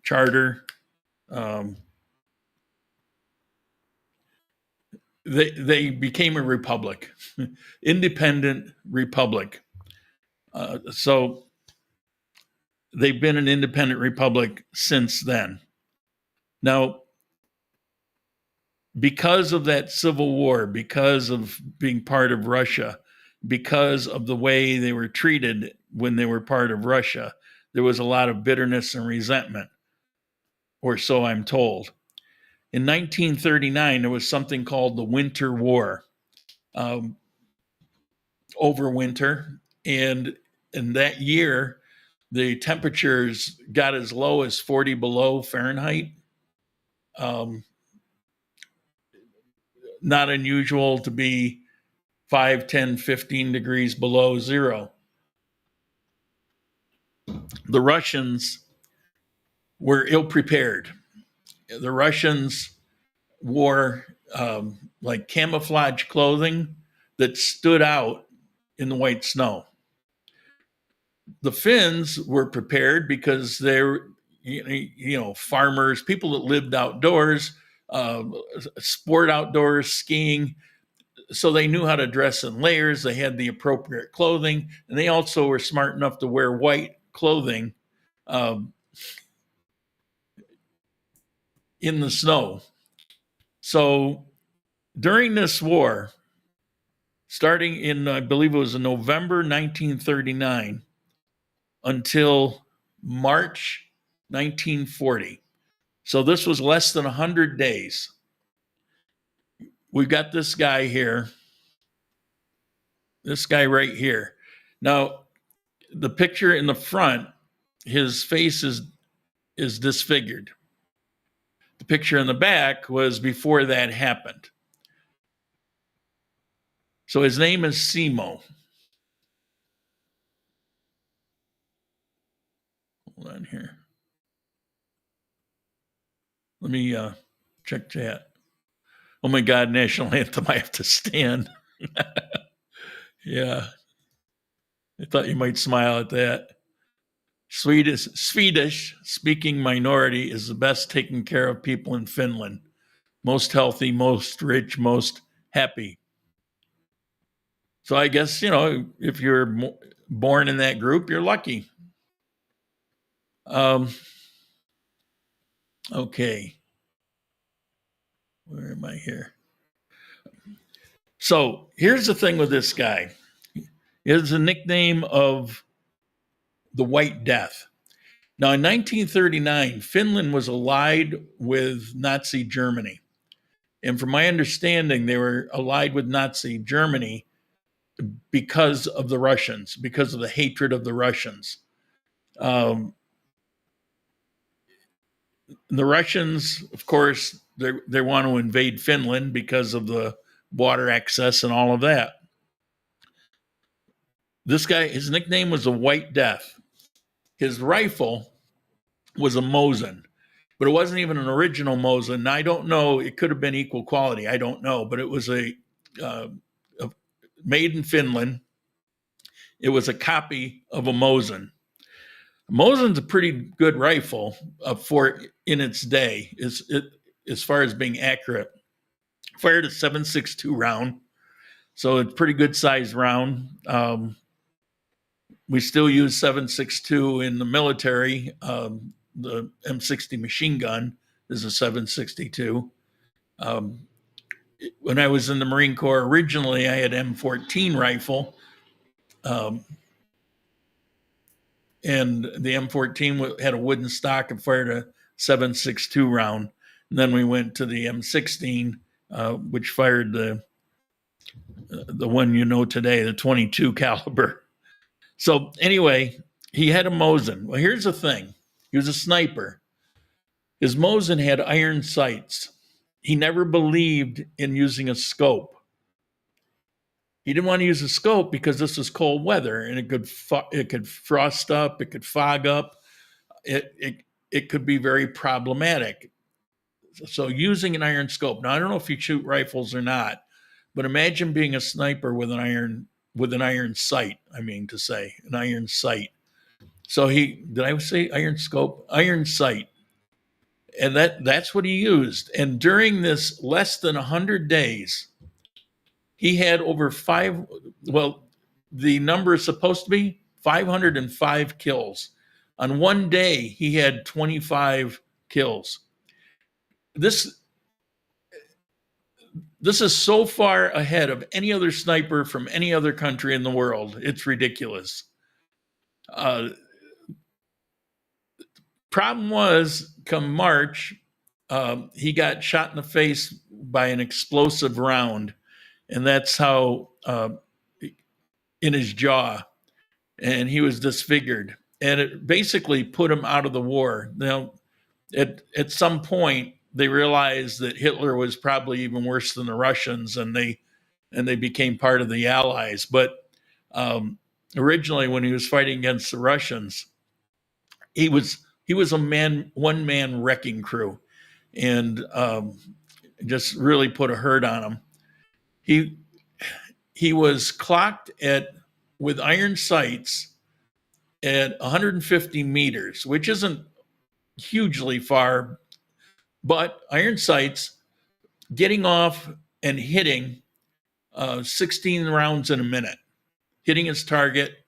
Charter. They became a republic, independent republic. So they've been an independent republic since then. Now, because of that civil war, because of being part of Russia, because of the way they were treated when they were part of Russia, there was a lot of bitterness and resentment, or so I'm told. In 1939, there was something called the Winter War over winter. And in that year, the temperatures got as low as 40 below Fahrenheit. Not unusual to be 5, 10, 15 degrees below zero. The Russians were ill prepared. The Russians wore like camouflage clothing that stood out in the white snow. The Finns were prepared because they're, farmers, people that lived outdoors, sport outdoors, skiing. So they knew how to dress in layers. They had the appropriate clothing, and they also were smart enough to wear white clothing in the snow. So during this war, starting in, I believe it was in November 1939 until March 1940. So this was less than 100 days. We've got this guy here, this guy right here. Now, the picture in the front, his face is disfigured. The picture in the back was before that happened. So his name is Simo. Hold on here. Let me check chat. Oh my God, national anthem, I have to stand. Yeah. I thought you might smile at that. Swedish speaking minority is the best taken care of people in Finland. Most healthy, most rich, most happy. So I guess, if you're born in that group, you're lucky. Okay. Where am I here? So here's the thing with this guy. It's a nickname of the White Death. Now, in 1939, Finland was allied with Nazi Germany. And from my understanding, they were allied with Nazi Germany because of the Russians, because of the hatred of the Russians. The Russians, of course, they want to invade Finland because of the water access and all of that. This guy, his nickname was the White Death. His rifle was a Mosin, but it wasn't even an original Mosin. Now, I don't know. It could have been equal quality. I don't know, but it was a uh, made in Finland. It was a copy of a Mosin. Mosin's a pretty good rifle for in its day, as far as being accurate. Fired a 7.62 round, so it's pretty good sized round. We still use 7.62 in the military. The M60 machine gun is a 7.62. When I was in the Marine Corps originally, I had M14 rifle. And the M14 had a wooden stock and fired a 7.62 round. And then we went to the M16, which fired the one you know today, the 22 caliber. So anyway, he had a Mosin. Well, here's the thing. He was a sniper. His Mosin had iron sights. He never believed in using a scope. He didn't want to use a scope because this was cold weather and it could frost up, it could fog up, it could be very problematic. So using an iron scope. Now I don't know if you shoot rifles or not, but imagine being a sniper with an iron sight. I mean to say an iron sight. So did I say iron scope? Iron sight. And that's what he used. And during this less than 100 days, he had over the number is supposed to be 505 kills. On one day, he had 25 kills. This is so far ahead of any other sniper from any other country in the world. It's ridiculous. Problem was, come March, he got shot in the face by an explosive round. And that's how, in his jaw, and he was disfigured. And it basically put him out of the war. Now, at some point, they realized that Hitler was probably even worse than the Russians, and they became part of the Allies. But originally, when he was fighting against the Russians, he was a one-man wrecking crew, and just really put a hurt on him. He was clocked with iron sights at 150 meters, which isn't hugely far, but iron sights, getting off and hitting 16 rounds in a minute, hitting his target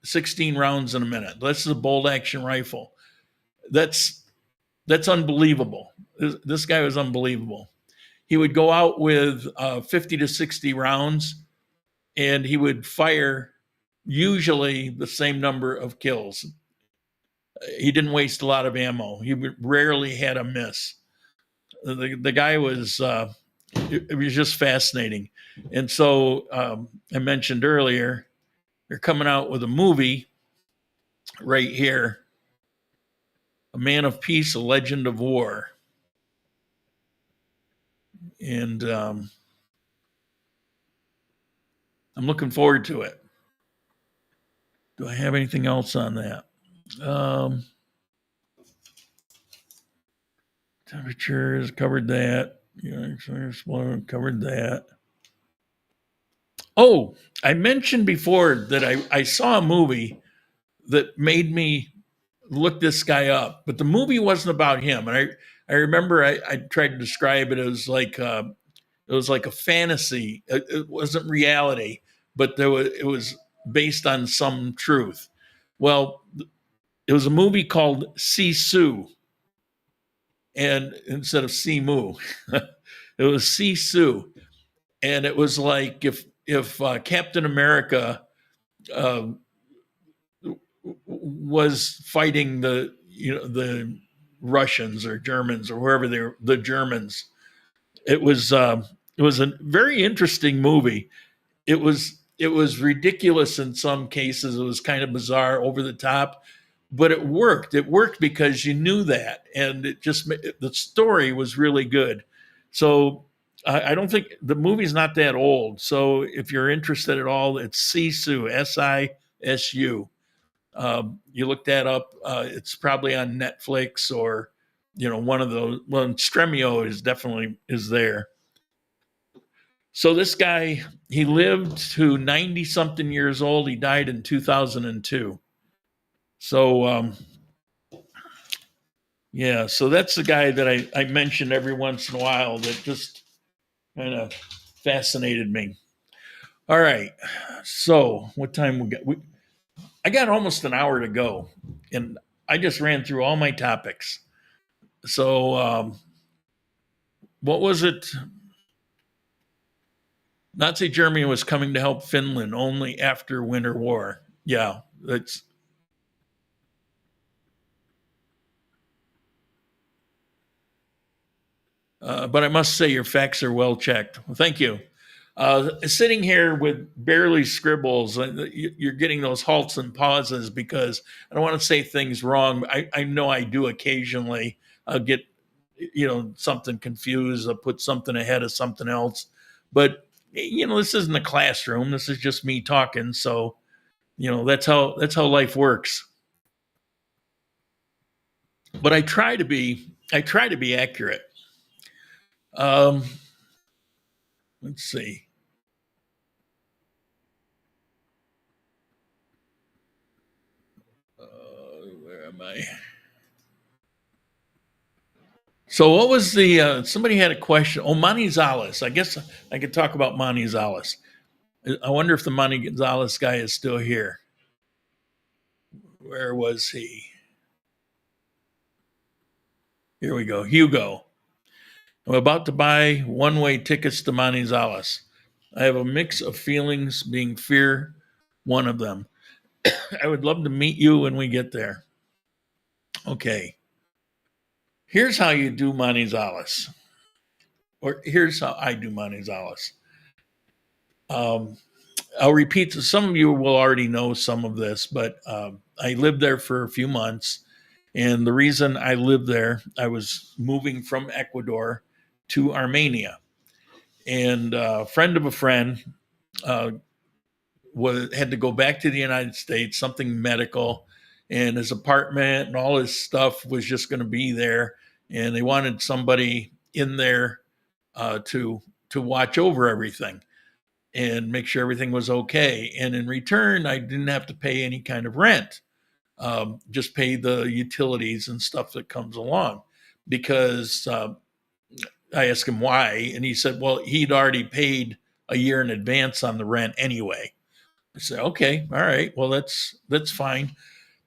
16 rounds in a minute. This is a bolt action rifle. That's unbelievable. This guy was unbelievable. He would go out with 50 to 60 rounds, and he would fire usually the same number of kills. He didn't waste a lot of ammo. He rarely had a miss. The guy was, it was just fascinating. And so I mentioned earlier, they're coming out with a movie right here, A Man of Peace, A Legend of War. And I'm looking forward to it. Do I have anything else on that? Temperatures, covered that. Covered that. Oh, I mentioned before that I saw a movie that made me look this guy up, but the movie wasn't about him. And I remember I tried to describe it as like it was like a fantasy. It wasn't reality, but it was based on some truth. Well, it was a movie called Sisu, and instead of Simu, it was Sisu, and it was like if Captain America was fighting the Russians or Germans or wherever the Germans. It was a very interesting movie. It was ridiculous in some cases. It was kind of bizarre, over the top, but it worked. It worked because you knew that, and the story was really good. So I don't think the movie's not that old. So if you're interested at all, it's Sisu, Sisu. You look that up. It's probably on Netflix or one of those. Well, Stremio is definitely there. So this guy, he lived to 90 something years old. He died in 2002. So, yeah, so that's the guy that I mention every once in a while that just kind of fascinated me. All right. So what time we got? I got almost an hour to go, and I just ran through all my topics. So what was it? Nazi Germany was coming to help Finland only after Winter War. Yeah, that's. But I must say your facts are well checked. Well, thank you. Sitting here with barely scribbles, you're getting those halts and pauses because I don't want to say things wrong. I know I do occasionally. I'll get something confused. I'll put something ahead of something else. But this isn't a classroom. This is just me talking. So that's how life works. But I try to be accurate. Let's see. Where am I? So what was the, somebody had a question. Oh, Manizales. I guess I could talk about Manizales. I wonder if the Manizales guy is still here. Where was he? Here we go. Hugo. I'm about to buy one-way tickets to Manizales. I have a mix of feelings, being fear one of them. I would love to meet you when we get there. Okay. Here's how you do Manizales. Or here's how I do Manizales. I'll repeat. Some of you will already know some of this, but I lived there for a few months. And the reason I lived there, I was moving from Ecuador to Armenia. And a friend of a friend had to go back to the United States, something medical, and his apartment and all his stuff was just going to be there. And they wanted somebody in there to watch over everything and make sure everything was okay. And in return, I didn't have to pay any kind of rent, just pay the utilities and stuff that comes along. Because I asked him why, and he said, well, he'd already paid a year in advance on the rent anyway. I said, okay, all right, well, that's fine.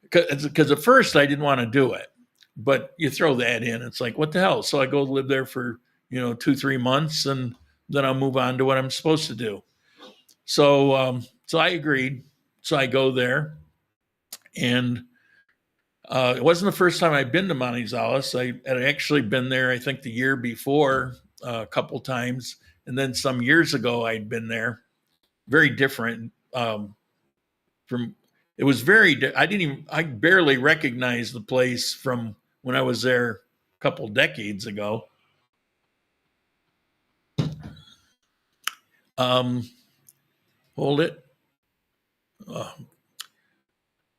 Because at first I didn't want to do it, but you throw that in, it's like, what the hell? So I go live there for 2-3 months, and then I'll move on to what I'm supposed to do. So so I agreed. So I go there, and it wasn't the first time I'd been to Manizales. I had actually been there, I think, the year before a couple times, and then some years ago I'd been there. Very different from. It was I barely recognized the place from when I was there a couple decades ago. Hold it.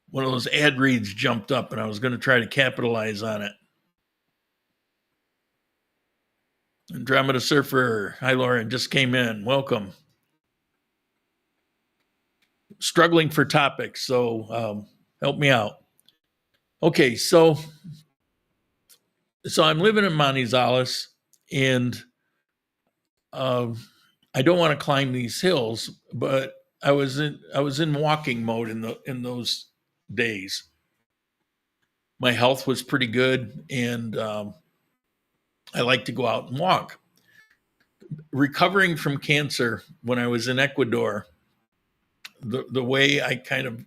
One of those ad reads jumped up, and I was going to try to capitalize on it. Andromeda Surfer. Hi, Lauren. Just came in. Welcome. Struggling for topics, so help me out. Okay, so I'm living in Manizales, and I don't want to climb these hills, but I was in walking mode in those days. My health was pretty good, and I like to go out and walk. Recovering from cancer when I was in Ecuador, the way I kind of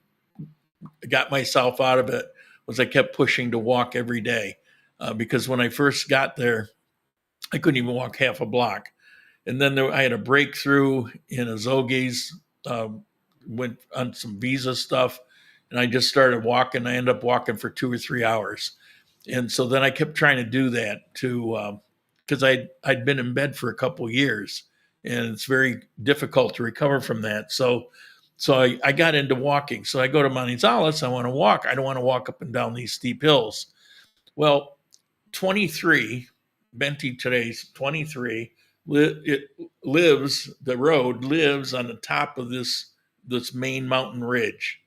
got myself out of it was I kept pushing to walk every day, because when I first got there, I couldn't even walk half a block. And then I had a breakthrough in Azogues, went on some visa stuff, and I just started walking. I ended up walking for 2 or 3 hours. And so then I kept trying to do that because I'd been in bed for a couple of years, and it's very difficult to recover from that. So I got into walking. So I go to Manizales. I want to walk. I don't want to walk up and down these steep hills. Well, 23, Benti today's 23, the road lives on the top of this main mountain ridge.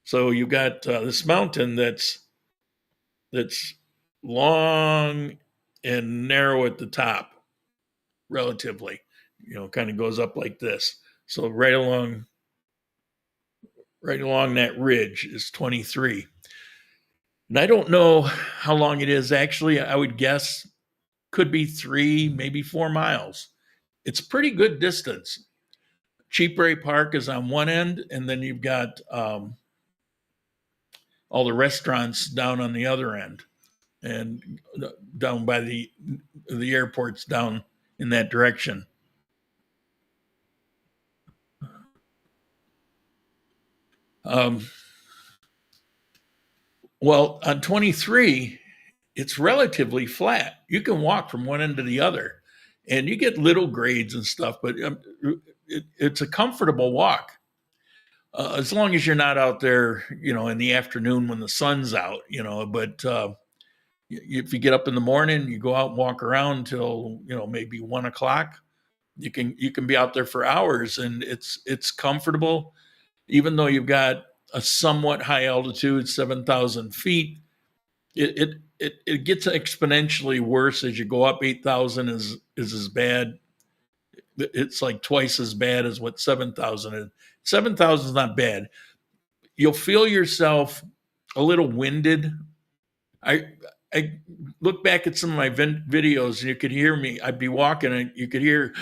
So you got this mountain that's long and narrow at the top, relatively. Kind of goes up like this. So right along that ridge is 23. And I don't know how long it is actually. I would guess could be 3, maybe 4 miles. It's pretty good distance. Cheapray Park is on one end, and then you've got all the restaurants down on the other end, and down by the airports down in that direction. Well, on 23, it's relatively flat. You can walk from one end to the other, and you get little grades and stuff, but it's a comfortable walk. As long as you're not out there, in the afternoon when the sun's out, but if you get up in the morning, you go out and walk around till, maybe 1:00, you can be out there for hours, and it's comfortable, even though you've got a somewhat high altitude, 7,000 feet. It gets exponentially worse as you go up. 8,000 is as bad. It's like twice as bad as what 7,000 is. 7,000 is not bad. You'll feel yourself a little winded. I look back at some of my videos, and you could hear me. I'd be walking, and you could hear,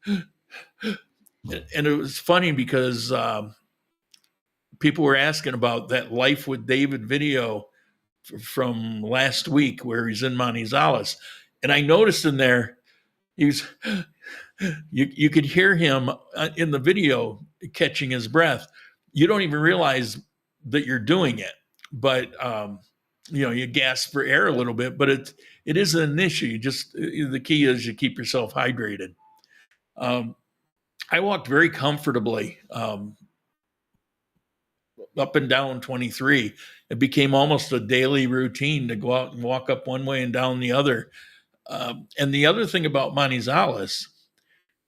and it was funny because people were asking about that Life with David video from last week where he's in Manizales, and I noticed in there you could hear him in the video catching his breath. You don't even realize that you're doing it, but you gasp for air a little bit, but it isn't an issue. The key is you keep yourself hydrated. I walked very comfortably up and down 23. It became almost a daily routine to go out and walk up one way and down the other. And the other thing about Manizales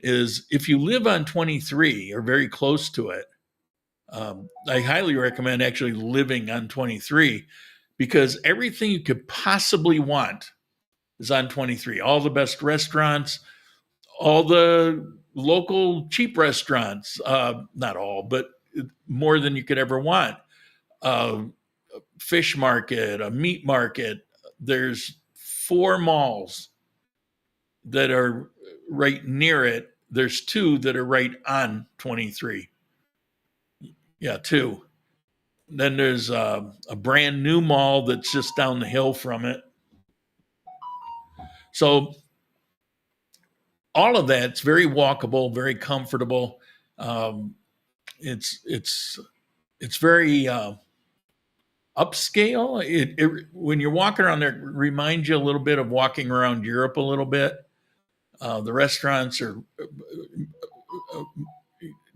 is if you live on 23 or very close to it, I highly recommend actually living on 23, because everything you could possibly want is on 23. All the best restaurants, all the local cheap restaurants, not all, but more than you could ever want. Fish market, a meat market. There's 4 malls that are right near it. There's 2 that are right on 23. Yeah, 2. Then there's a brand new mall that's just down the hill from it. So all of that's very walkable, very comfortable. It's very upscale. When you're walking around there, it reminds you a little bit of walking around Europe a little bit. The restaurants are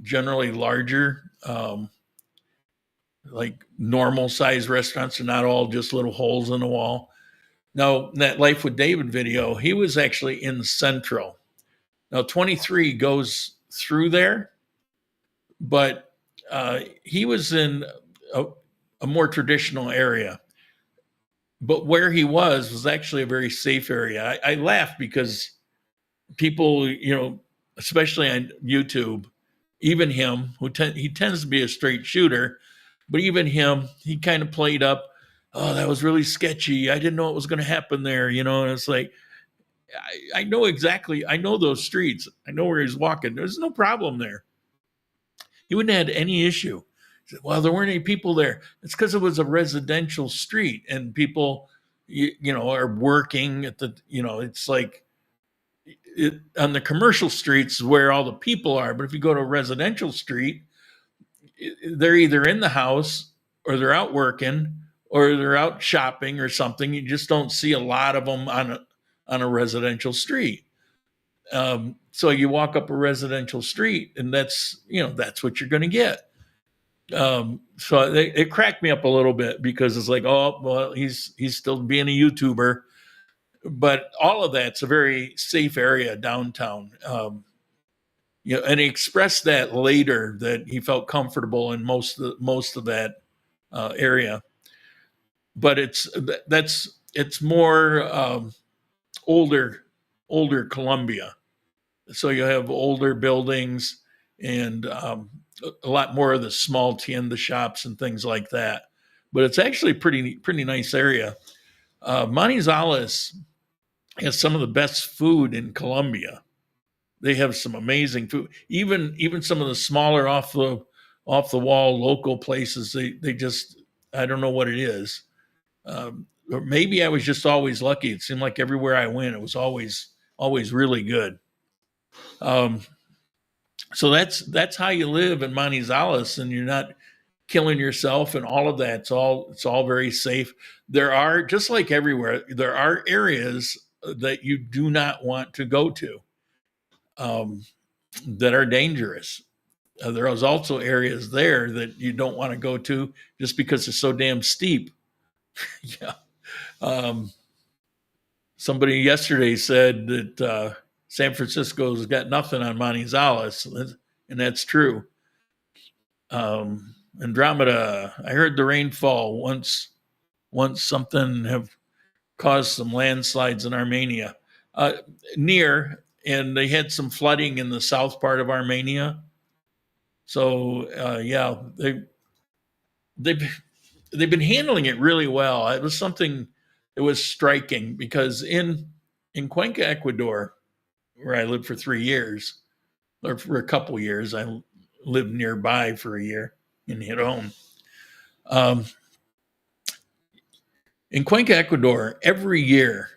generally larger, like normal size restaurants are not all just little holes in the wall. Now, that Life with David video, he was actually in Central. Now, 23 goes through there, but he was in a more traditional area. But where he was actually a very safe area. I laugh because people, especially on YouTube, even him, he tends to be a straight shooter, but even him, he kind of played up, oh, that was really sketchy. I didn't know what was going to happen there, and it's like, I know exactly, I know those streets. I know where he's walking. There's no problem there. He wouldn't have had any issue. He said, well, there weren't any people there. It's because it was a residential street and people, are working at the, it's like on the commercial streets where all the people are. But if you go to a residential street, they're either in the house or they're out working or they're out shopping or something. You just don't see a lot of them on a residential street. So you walk up a residential street and that's what you're going to get. So it cracked me up a little bit because it's like, oh, well, he's still being a YouTuber. but all of that's a very safe area downtown. And he expressed that later that he felt comfortable in most of that area. But it's more older Columbia, so you have older buildings and a lot more of the small tienda shops and things like that. But it's actually a pretty nice area. Manizales has some of the best food in Colombia. They have some amazing food. Even some of the smaller off the wall local places. They just, I don't know what it is. Or maybe I was just always lucky. It seemed like everywhere I went, it was always really good. So that's how you live in Manizales, and you're not killing yourself and all of that. It's all very safe. There are, just like everywhere, there are areas that you do not want to go to, that are dangerous. There is also areas there that you don't want to go to just because it's so damn steep. Yeah. Somebody yesterday said that San Francisco's got nothing on Manizales, and that's true. Andromeda, I heard the rainfall once something have caused some landslides in Armenia, and they had some flooding in the south part of Armenia. So yeah, they've been handling it really well. It was something that was striking because in Cuenca, Ecuador, where I lived for 3 years, or for a couple years, I lived nearby for a year and hit home. In Cuenca, Ecuador, every year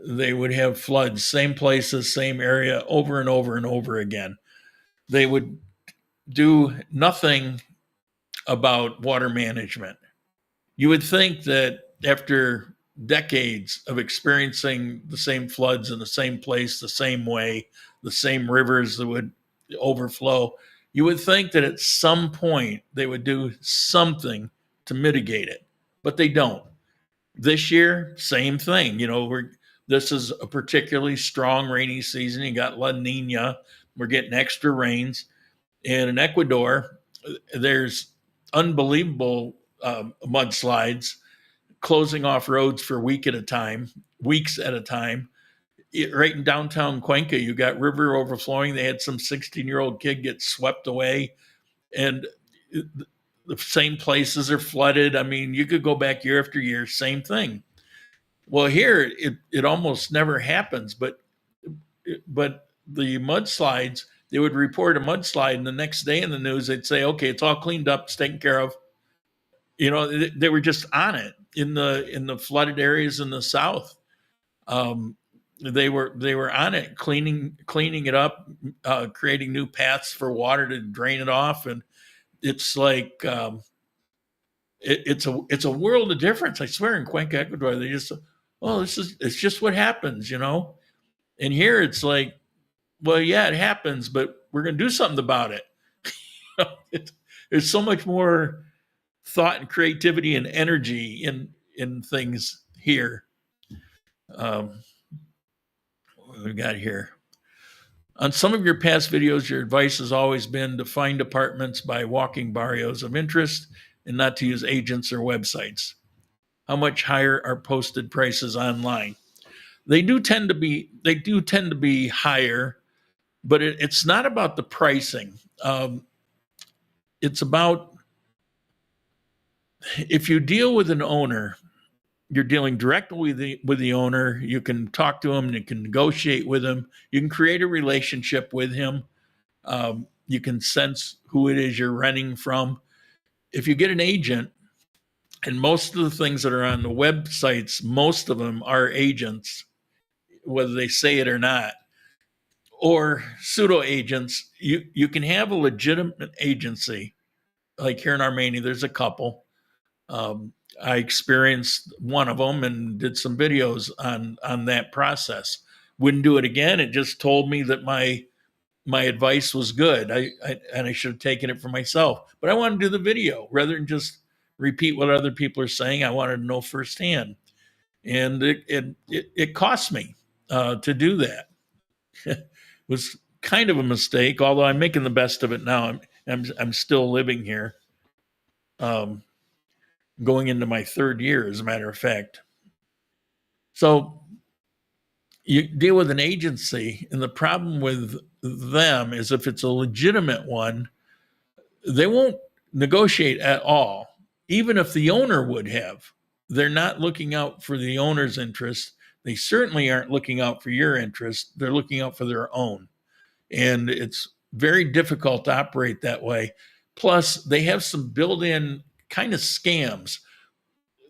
they would have floods, same places, same area, over and over and over again. They would do nothing about water management. You would think that after decades of experiencing the same floods in the same place, the same way, the same rivers that would overflow, you would think that at some point they would do something to mitigate it, but they don't. This year, same thing. This is a particularly strong rainy season. You got La Nina. We're getting extra rains. And in Ecuador, there's unbelievable mudslides, closing off roads for weeks at a time. Right in downtown Cuenca, you got river overflowing. They had some 16-year-old kid get swept away, and the same places are flooded. I mean, you could go back year after year, same thing. Well, here it almost never happens, but the mudslides, they would report a mudslide, and the next day in the news they'd say, okay, it's all cleaned up, it's taken care of. They were just on it in the flooded areas in the south. They were on it, cleaning it up, creating new paths for water to drain it off, and it's like it's a world of difference. I swear, in Cuenca, Ecuador, they just, it's just what happens, And here it's like, well, yeah, it happens, but we're going to do something about it. There's so much more thought and creativity and energy in things here. What we got here? On some of your past videos, your advice has always been to find apartments by walking barrios of interest and not to use agents or websites. How much higher are posted prices online? They do tend to be higher, but it's not about the pricing. It's about, if you deal with an owner, you're dealing directly with the owner. You can talk to him, you can negotiate with him, you can create a relationship with him. You can sense who it is you're renting from. If you get an agent, and most of the things that are on the websites, most of them are agents, whether they say it or not, or pseudo agents. You can have a legitimate agency, like here in Armenia, there's a couple. I experienced one of them and did some videos on that process. Wouldn't do it again. It just told me that my advice was good. I should have taken it for myself. But I wanted to do the video rather than just repeat what other people are saying. I wanted to know firsthand. and it cost me to do that. It was kind of a mistake, although I'm making the best of it now. I'm still living here, um, going into my third year, as a matter of fact. So you deal with an agency, and the problem with them is if it's a legitimate one, they won't negotiate at all, even if the owner would have. They're not looking out for the owner's interest. They certainly aren't looking out for your interest. They're looking out for their own. And it's very difficult to operate that way. Plus, they have some built in kind of scams.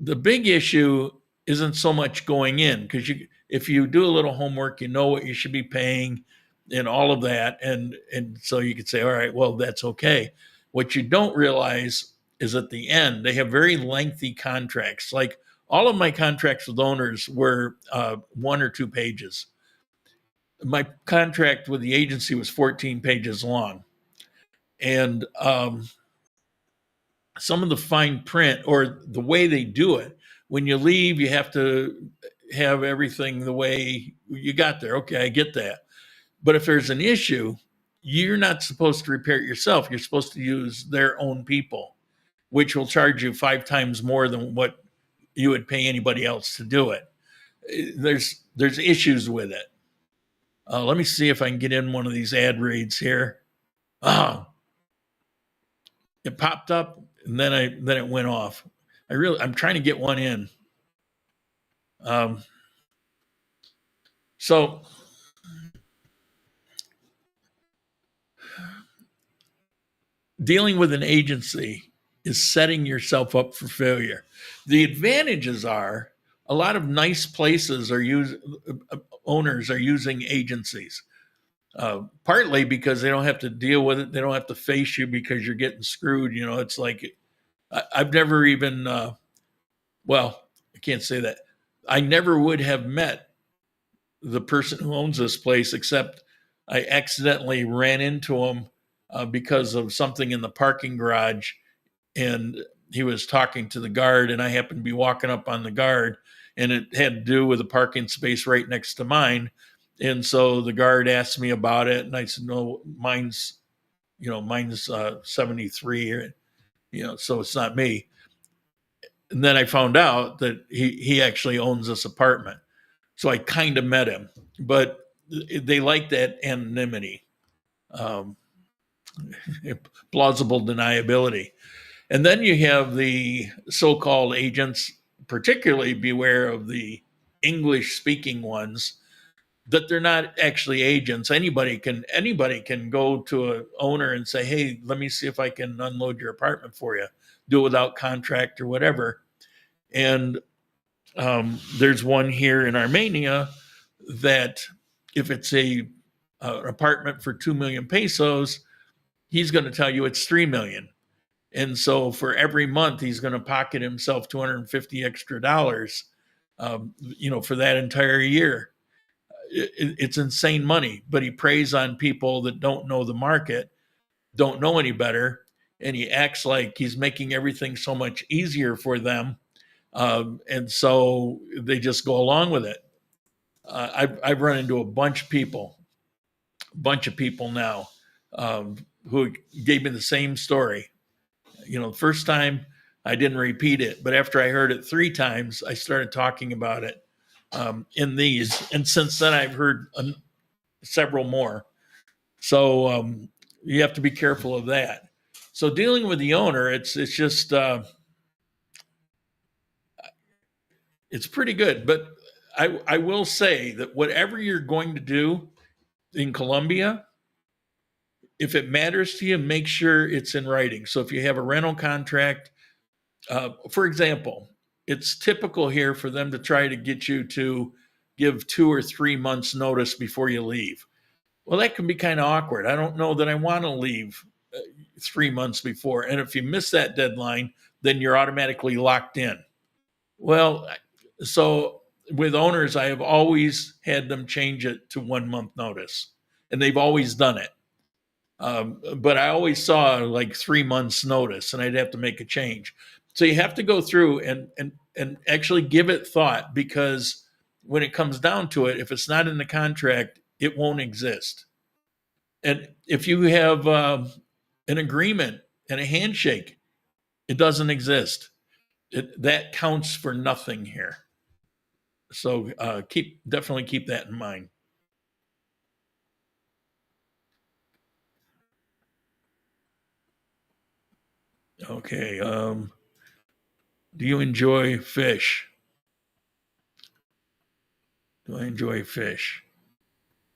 The big issue isn't so much going in, because if you do a little homework, you know what you should be paying and all of that. And so you could say, all right, well, that's okay. What you don't realize is at the end, they have very lengthy contracts. Like all of my contracts with owners were 1 or 2 pages. My contract with the agency was 14 pages long. And some of the fine print or the way they do it, when you leave, you have to have everything the way you got there. Okay, I get that. But if there's an issue, you're not supposed to repair it yourself. You're supposed to use their own people, which will charge you 5 times more than what you would pay anybody else to do it. There's issues with it. Let me see if I can get in one of these ad reads here. Oh, it popped up and then it went off. I'm trying to get one in. So dealing with an agency is setting yourself up for failure. The advantages are a lot of nice places owners are using agencies. Partly because they don't have to deal with it. They don't have to face you because you're getting screwed. You know, it's like I've never even, well, I can't say that. I never would have met the person who owns this place, except I accidentally ran into him because of something in the parking garage. And he was talking to the guard, and I happened to be walking up on the guard, and it had to do with a parking space right next to mine. And so the guard asked me about it, and I said, "No, mine's 73, so it's not me." And then I found out that he actually owns this apartment. So I kind of met him, but they like that anonymity, plausible deniability. And then you have the so-called agents, particularly beware of the English-speaking ones, that they're not actually agents. Anybody can go to an owner and say, "Hey, let me see if I can unload your apartment for you. Do it without contract or whatever." And there's one here in Armenia that if it's an apartment for 2 million pesos, he's going to tell you it's 3 million. And so for every month, he's going to pocket himself $250 extra, for that entire year. It's insane money, but he preys on people that don't know the market, don't know any better, and he acts like he's making everything so much easier for them. And so they just go along with it. I've run into a bunch of people now who gave me the same story. The first time I didn't repeat it, but after I heard it 3 times, I started talking about it in these. And since then, I've heard several more. So you have to be careful of that. So dealing with the owner, it's just it's pretty good. But I will say that whatever you're going to do in Colombia, if it matters to you, make sure it's in writing. So if you have a rental contract, for example, it's typical here for them to try to get you to give 2 or 3 months notice before you leave. Well, that can be kind of awkward. I don't know that I want to leave 3 months before. And if you miss that deadline, then you're automatically locked in. Well, so with owners, I have always had them change it to 1 month notice, and they've always done it. But I always saw like 3 months notice, and I'd have to make a change. So you have to go through and and actually give it thought, because when it comes down to it, if it's not in the contract, it won't exist. And if you have an agreement and a handshake, it doesn't exist. That counts for nothing here. So definitely keep that in mind. Okay. Do you enjoy fish? Do I enjoy fish?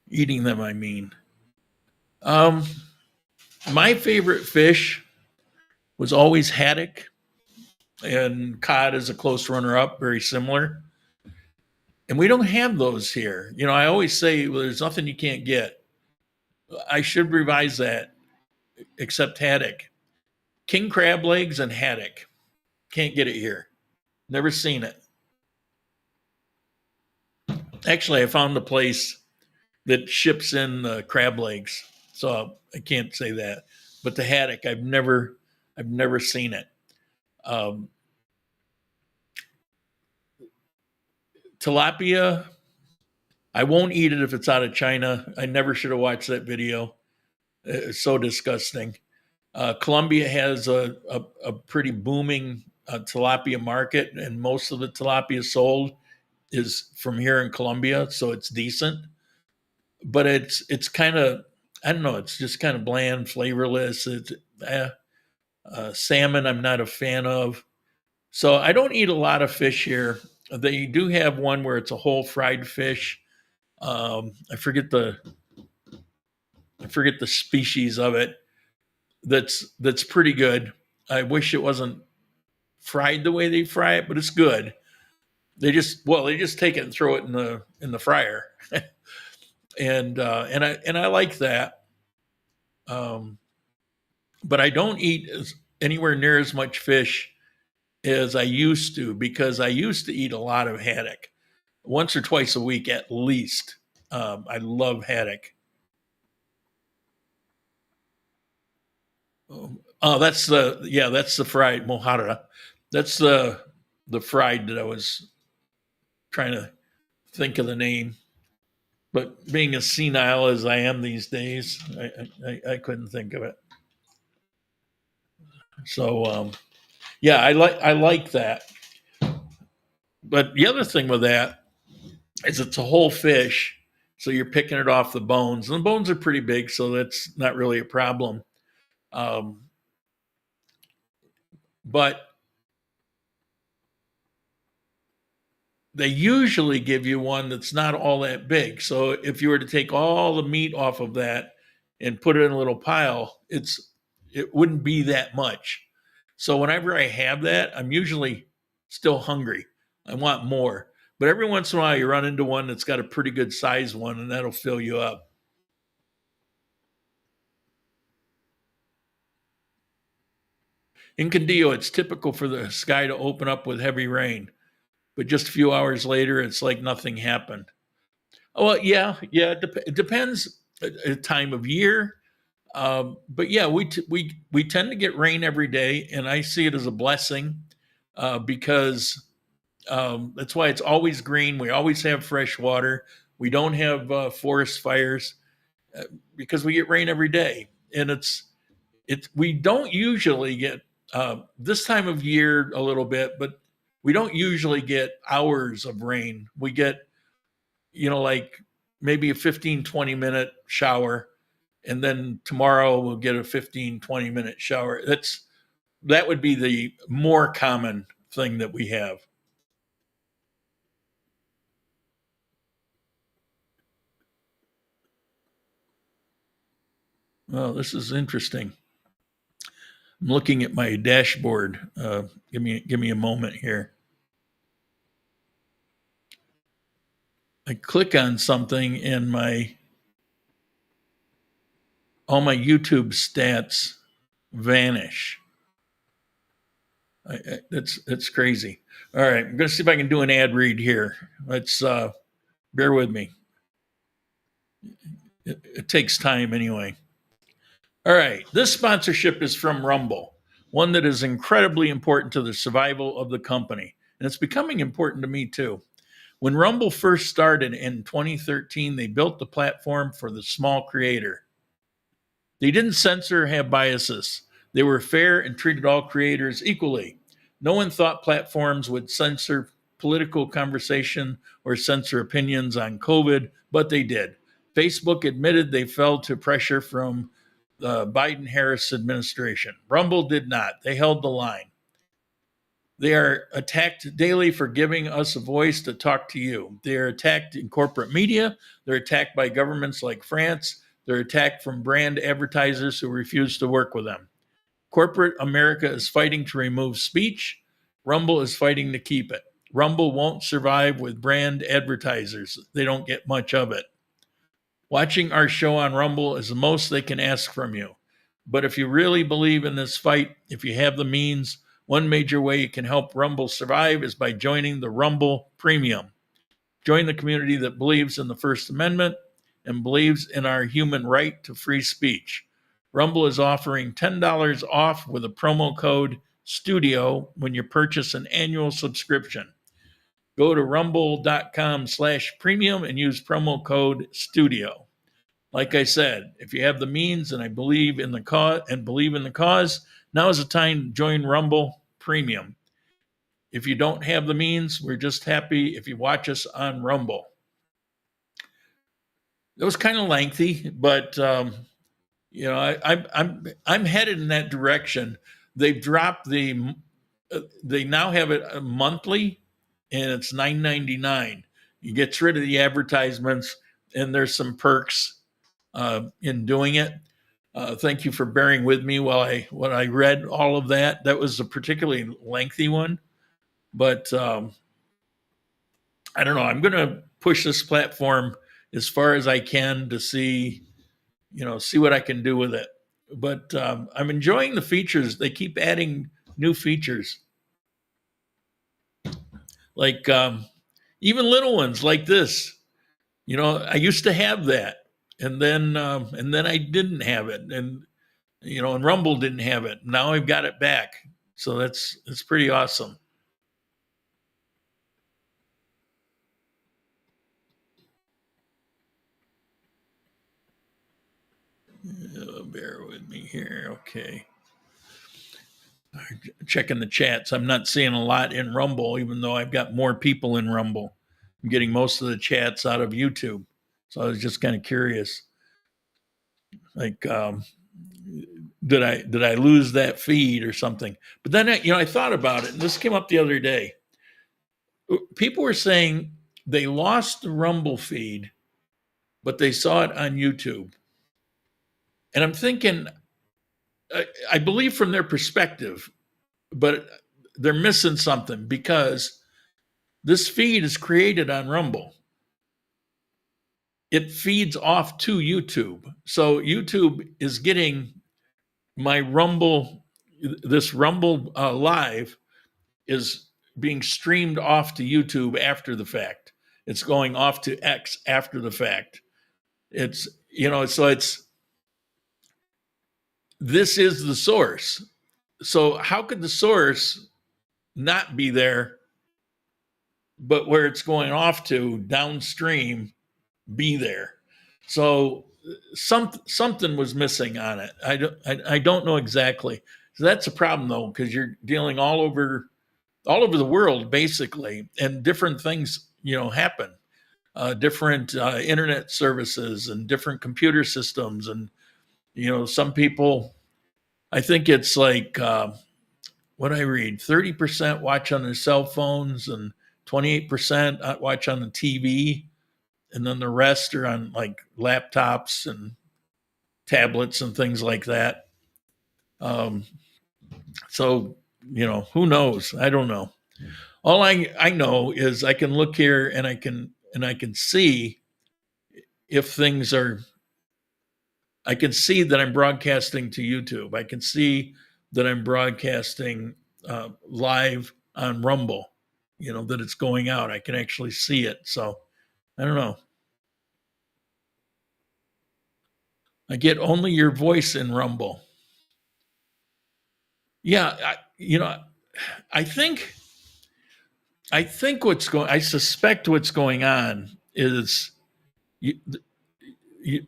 Eating them, I mean. My favorite fish was always haddock, and cod is a close runner-up, very similar. And we don't have those here. You know, I always say, well, there's nothing you can't get. I should revise that, except haddock. King crab legs and haddock. Can't get it here. Never seen it. Actually, I found a place that ships in crab legs, so I can't say that. But the haddock, I've never seen it. Tilapia, I won't eat it if it's out of China. I never should have watched that video. It's so disgusting. Colombia has a pretty booming tilapia market, and most of the tilapia sold is from here in Colombia, so it's decent. But it's kind of, I don't know, it's just kind of bland, flavorless. It's salmon I'm not a fan of. So I don't eat a lot of fish here. They do have one where it's a whole fried fish. I forget the species of it. That's pretty good. I wish it wasn't fried the way they fry it, but it's good. They just take it and throw it in the fryer, and I like that. But I don't eat anywhere near as much fish as I used to, because I used to eat a lot of haddock, once or twice a week at least. I love haddock. Oh, that's the fried mojarra. That's the fried that I was trying to think of the name. But being as senile as I am these days, I couldn't think of it. So yeah, I like that. But the other thing with that is it's a whole fish, so you're picking it off the bones. And the bones are pretty big, so that's not really a problem. But they usually give you one that's not all that big. So if you were to take all the meat off of that and put it in a little pile, it wouldn't be that much. So whenever I have that, I'm usually still hungry. I want more. But every once in a while, you run into one that's got a pretty good size one, and that'll fill you up. In Condillo, it's typical for the sky to open up with heavy rain, but just a few hours later, it's like nothing happened. Oh, well, yeah. It depends time of year. But yeah, we tend to get rain every day, and I see it as a blessing, because that's why it's always green. We always have fresh water. We don't have forest fires, because we get rain every day, and we don't usually get this time of year a little bit, but we don't usually get hours of rain. We get, like maybe a 15-20 minute shower, and then tomorrow we'll get a 15-20 minute shower. That would be the more common thing that we have. Well, this is interesting. I'm looking at my dashboard. Give me a moment here. I click on something and all my YouTube stats vanish. That's crazy. All right, I'm going to see if I can do an ad read here. Let's bear with me. It takes time anyway. All right, this sponsorship is from Rumble, one that is incredibly important to the survival of the company. And it's becoming important to me too. When Rumble first started in 2013, they built the platform for the small creator. They didn't censor or have biases. They were fair and treated all creators equally. No one thought platforms would censor political conversation or censor opinions on COVID, but they did. Facebook admitted they fell to pressure from the Biden Harris administration. Rumble did not. They held the line. They are attacked daily for giving us a voice to talk to you. They are attacked in corporate media. They're attacked by governments like France. They're attacked from brand advertisers who refuse to work with them. Corporate America is fighting to remove speech. Rumble is fighting to keep it. Rumble won't survive with brand advertisers. They don't get much of it. Watching our show on Rumble is the most they can ask from you. But if you really believe in this fight, if you have the means, one major way you can help Rumble survive is by joining the Rumble Premium. Join the community that believes in the First Amendment and believes in our human right to free speech. Rumble is offering $10 off with a promo code STUDIO when you purchase an annual subscription. Go to rumble.com/premium and use promo code STUDIO. Like I said, if you have the means and believe in the cause, now is the time to join Rumble Premium. If you don't have the means, we're just happy if you watch us on Rumble. It was kind of lengthy, but I'm headed in that direction. They've dropped they now have it monthly, and it's $9.99. You get rid of the advertisements, and there's some perks in doing it. Thank you for bearing with me while I read all of that. That was a particularly lengthy one, but I don't know. I'm going to push this platform as far as I can to see what I can do with it. But I'm enjoying the features. They keep adding new features, like even little ones like this. I used to have that, and then I didn't have it, and Rumble didn't have it. Now I've got it back, so it's pretty awesome. Bear with me here. Okay. Checking the chats. I'm not seeing a lot in Rumble, even though I've got more people in Rumble. I'm getting most of the chats out of YouTube. So I was just kind of curious. Like, did I lose that feed or something? But then I thought about it, and this came up the other day. People were saying they lost the Rumble feed, but they saw it on YouTube. And I'm thinking, I believe from their perspective, but they're missing something, because this feed is created on Rumble. It feeds off to YouTube. So YouTube is getting my Rumble, this Rumble Live is being streamed off to YouTube after the fact. It's going off to X after the fact. This is the source. So how could the source not be there, but where it's going off to downstream be there? So something was missing on it. I don't know exactly. So that's a problem, though, because you're dealing all over the world basically, and different things happen. Different internet services and different computer systems, and some people. I think it's like what I read: 30% watch on their cell phones, and 28% watch on the TV, and then the rest are on like laptops and tablets and things like that. So who knows? I don't know. All I know is I can look here and I can see if things are. I can see that I'm broadcasting to YouTube. I can see that I'm broadcasting live on Rumble, that it's going out. I can actually see it. So I don't know. I get only your voice in Rumble. Yeah, I think I suspect what's going on is you, you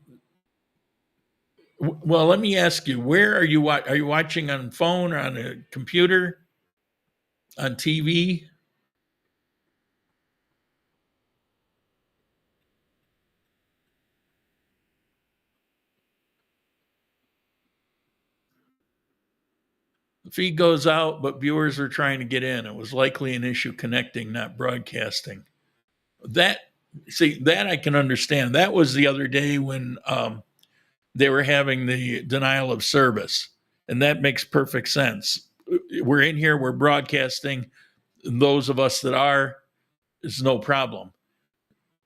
well, let me ask you, where are you are you watching on phone or on a computer, on TV? The feed goes out, but viewers are trying to get in. It was likely an issue connecting, not broadcasting. That that I can understand. That was the other day when they were having the denial of service, and that makes perfect sense. We're in here, we're broadcasting. Those of us that are, is no problem.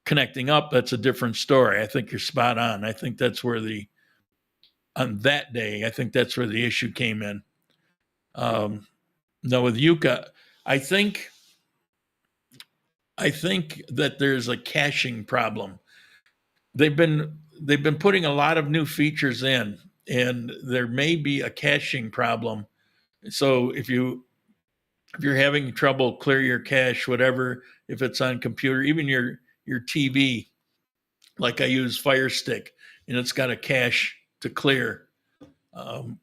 Connecting up, that's a different story. I think you're spot on. I think that's where on that day, I think that's where the issue came in. Now with Yuka, I think I think that there's a caching problem. They've been putting a lot of new features in, and there may be a caching problem. So if you're having trouble clear your cache, whatever, if it's on computer, even your TV, like I use Fire Stick, and it's got a cache to clear. Um,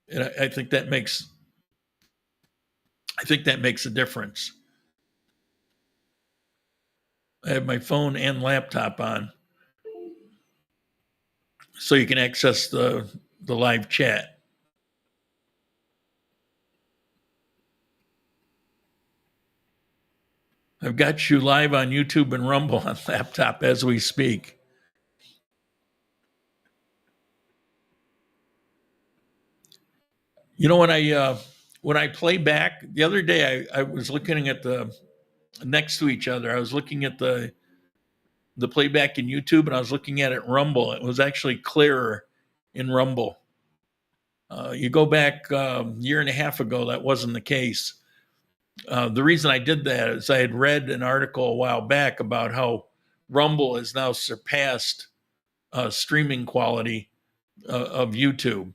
and I think that makes a difference. I have my phone and laptop on, so you can access the live chat. I've got you live on YouTube and Rumble on laptop as we speak. You know, when I play back the other day, I was looking at the next to each other. I was looking at the playback in YouTube, and I was looking at it in Rumble. It was actually clearer in Rumble. You go back a year and a half ago, that wasn't the case. The reason I did that is I had read an article a while back about how Rumble has now surpassed streaming quality of YouTube.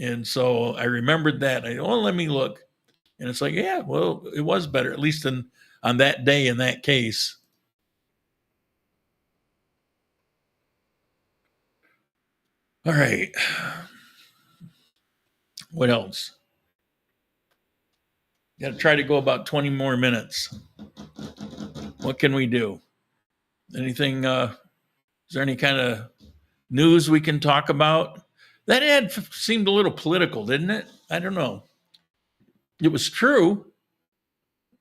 And so I remembered that. I oh, let me look. And it's like, yeah, well, it was better, at least on that day in that case. All right. What else? Got to try to go about 20 more minutes. What can we do? Anything? Is there any kind of news we can talk about? That ad seemed a little political, didn't it? I don't know. It was true.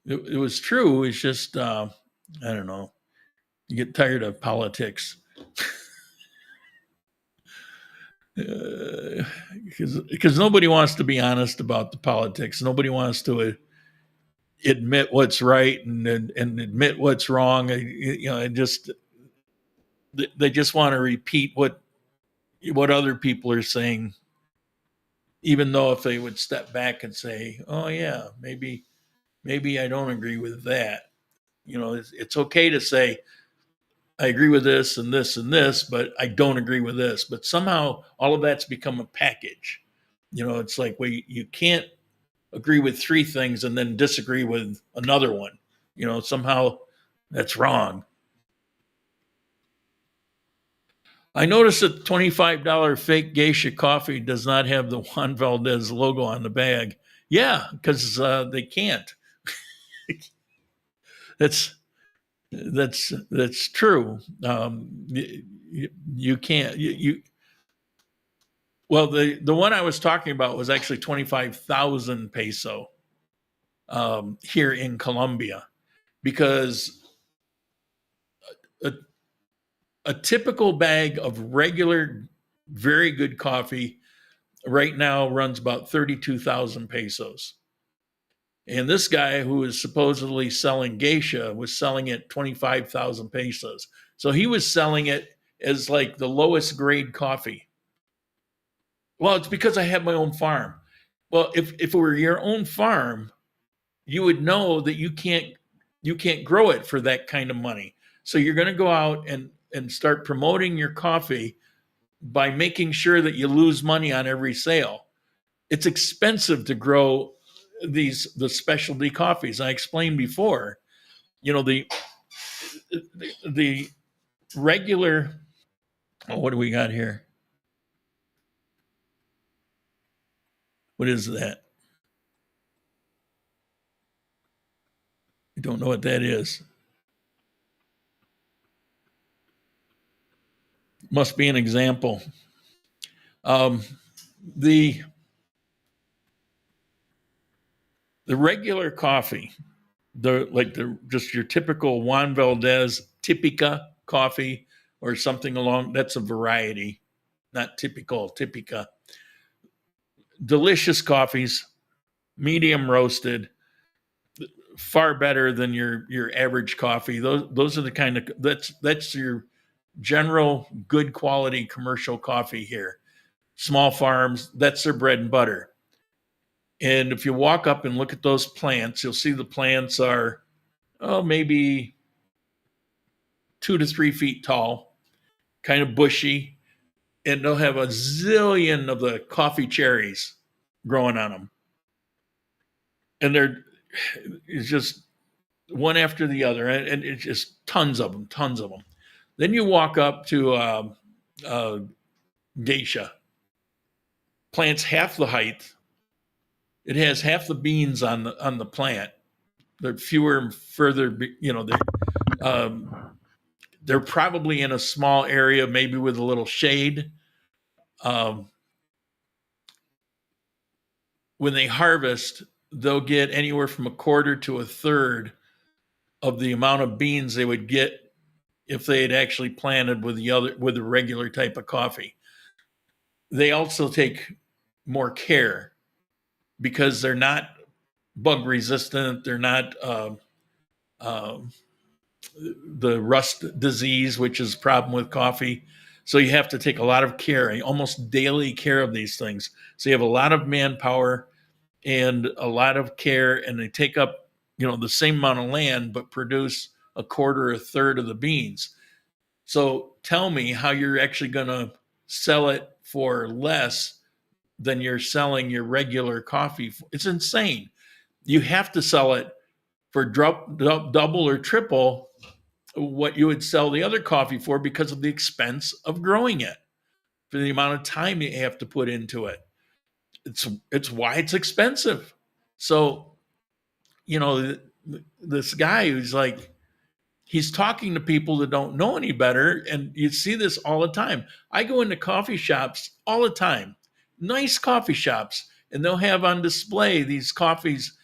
It was true. It's just, I don't know. You get tired of politics. Because nobody wants to be honest about the politics. Nobody wants to admit what's right and admit what's wrong. You know, they just want to repeat what other people are saying, even though if they would step back and say, "Oh yeah, maybe I don't agree with that." You know, it's okay to say I agree with this and this and this, but I don't agree with this. But somehow all of that's become a package. You know, it's like, well, you can't agree with three things and then disagree with another one. You know, somehow that's wrong. I noticed that $25 fake geisha coffee does not have the Juan Valdez logo on the bag. Yeah, because they can't. that's that's true. You can't. Well, the one I was talking about was actually 25,000 peso here in Colombia, because a, a typical bag of regular, very good coffee right now runs about 32,000 pesos. And this guy who is supposedly selling geisha was selling it 25,000 pesos. So he was selling it as like the lowest grade coffee. Well, it's because I have my own farm. Well, if it were your own farm, you would know that you can't grow it for that kind of money. So you're going to go out and start promoting your coffee by making sure that you lose money on every sale. It's expensive to grow the specialty coffees. I explained before, you know, the regular, oh, what do we got here? What is that? I don't know what that is. Must be an example. The regular coffee, just your typical Juan Valdez Typica coffee or something along, that's a variety, not typical, Typica. Delicious coffees, medium roasted, far better than your average coffee. Those are the kind of that's your general good quality commercial coffee here. Small farms, that's their bread and butter. And if you walk up and look at those plants, you'll see the plants are maybe 2 to 3 feet tall, kind of bushy, and they'll have a zillion of the coffee cherries growing on them. And it's just one after the other, and it's just tons of them. Then you walk up to geisha, plant's half the height. It has half the beans on the plant. They're fewer and further, they're probably in a small area, maybe with a little shade. When they harvest, they'll get anywhere from a quarter to a third of the amount of beans they would get if they had actually planted with the regular type of coffee. They also take more care because they're not bug resistant. They're not the rust disease, which is a problem with coffee. So you have to take a lot of care, almost daily care of these things. So you have a lot of manpower and a lot of care, and they take up, the same amount of land, but produce a quarter, a third of the beans. So tell me how you're actually going to sell it for less than you're selling your regular coffee. It's insane. You have to sell it for double or triple what you would sell the other coffee for because of the expense of growing it, for the amount of time you have to put into it. It's why it's expensive. So, this guy who's like, he's talking to people that don't know any better, and you see this all the time. I go into coffee shops all the time, nice coffee shops, and they'll have on display these coffees,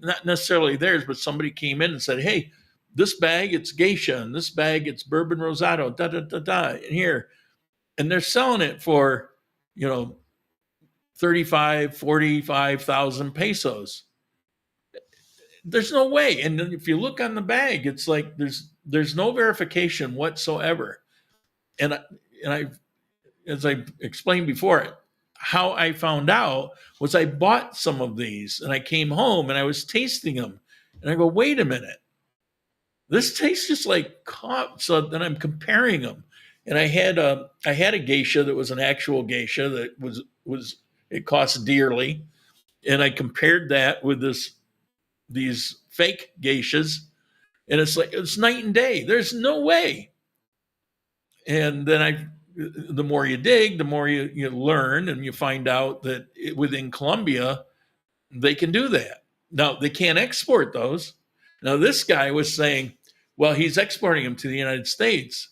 not necessarily theirs, but somebody came in and said, hey, this bag, it's geisha, and this bag, it's bourbon rosado, and here. And they're selling it for, 35, 45,000 pesos. There's no way. And then if you look on the bag, it's like there's no verification whatsoever. And as I explained before, how I found out was I bought some of these and I came home and I was tasting them. And I go, wait a minute. This tastes just like coffee. So then I'm comparing them. And I had a geisha that was an actual geisha that was it cost dearly. And I compared that with these fake geishas, and it's night and day. There's no way. And then the more you dig, the more you learn, and you find out that within Colombia, they can do that. Now, they can't export those. Now, this guy was saying, well, he's exporting them to the United States.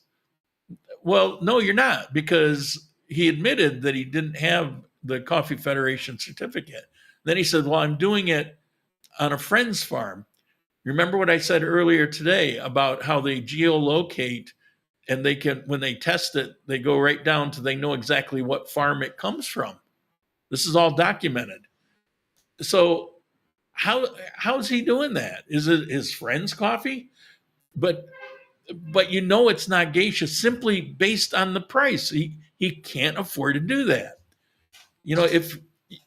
Well, no, you're not, because he admitted that he didn't have the Coffee Federation certificate. Then he said, well, I'm doing it on a friend's farm. Remember what I said earlier today about how they geolocate, and they can, when they test it, they go right down to, they know exactly what farm it comes from. This is all documented. So how's he doing that? Is it his friend's coffee? But it's not geisha simply based on the price. He can't afford to do that. If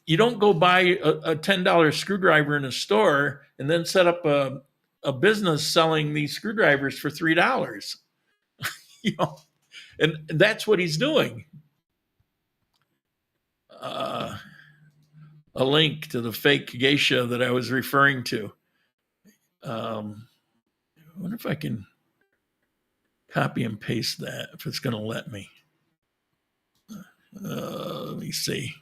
you don't go buy a $10 screwdriver in a store and then set up a business selling these screwdrivers for $3, and that's what he's doing. a link to the fake geisha that I was referring to. I wonder if I can copy and paste that, if it's going to let me. Let me see.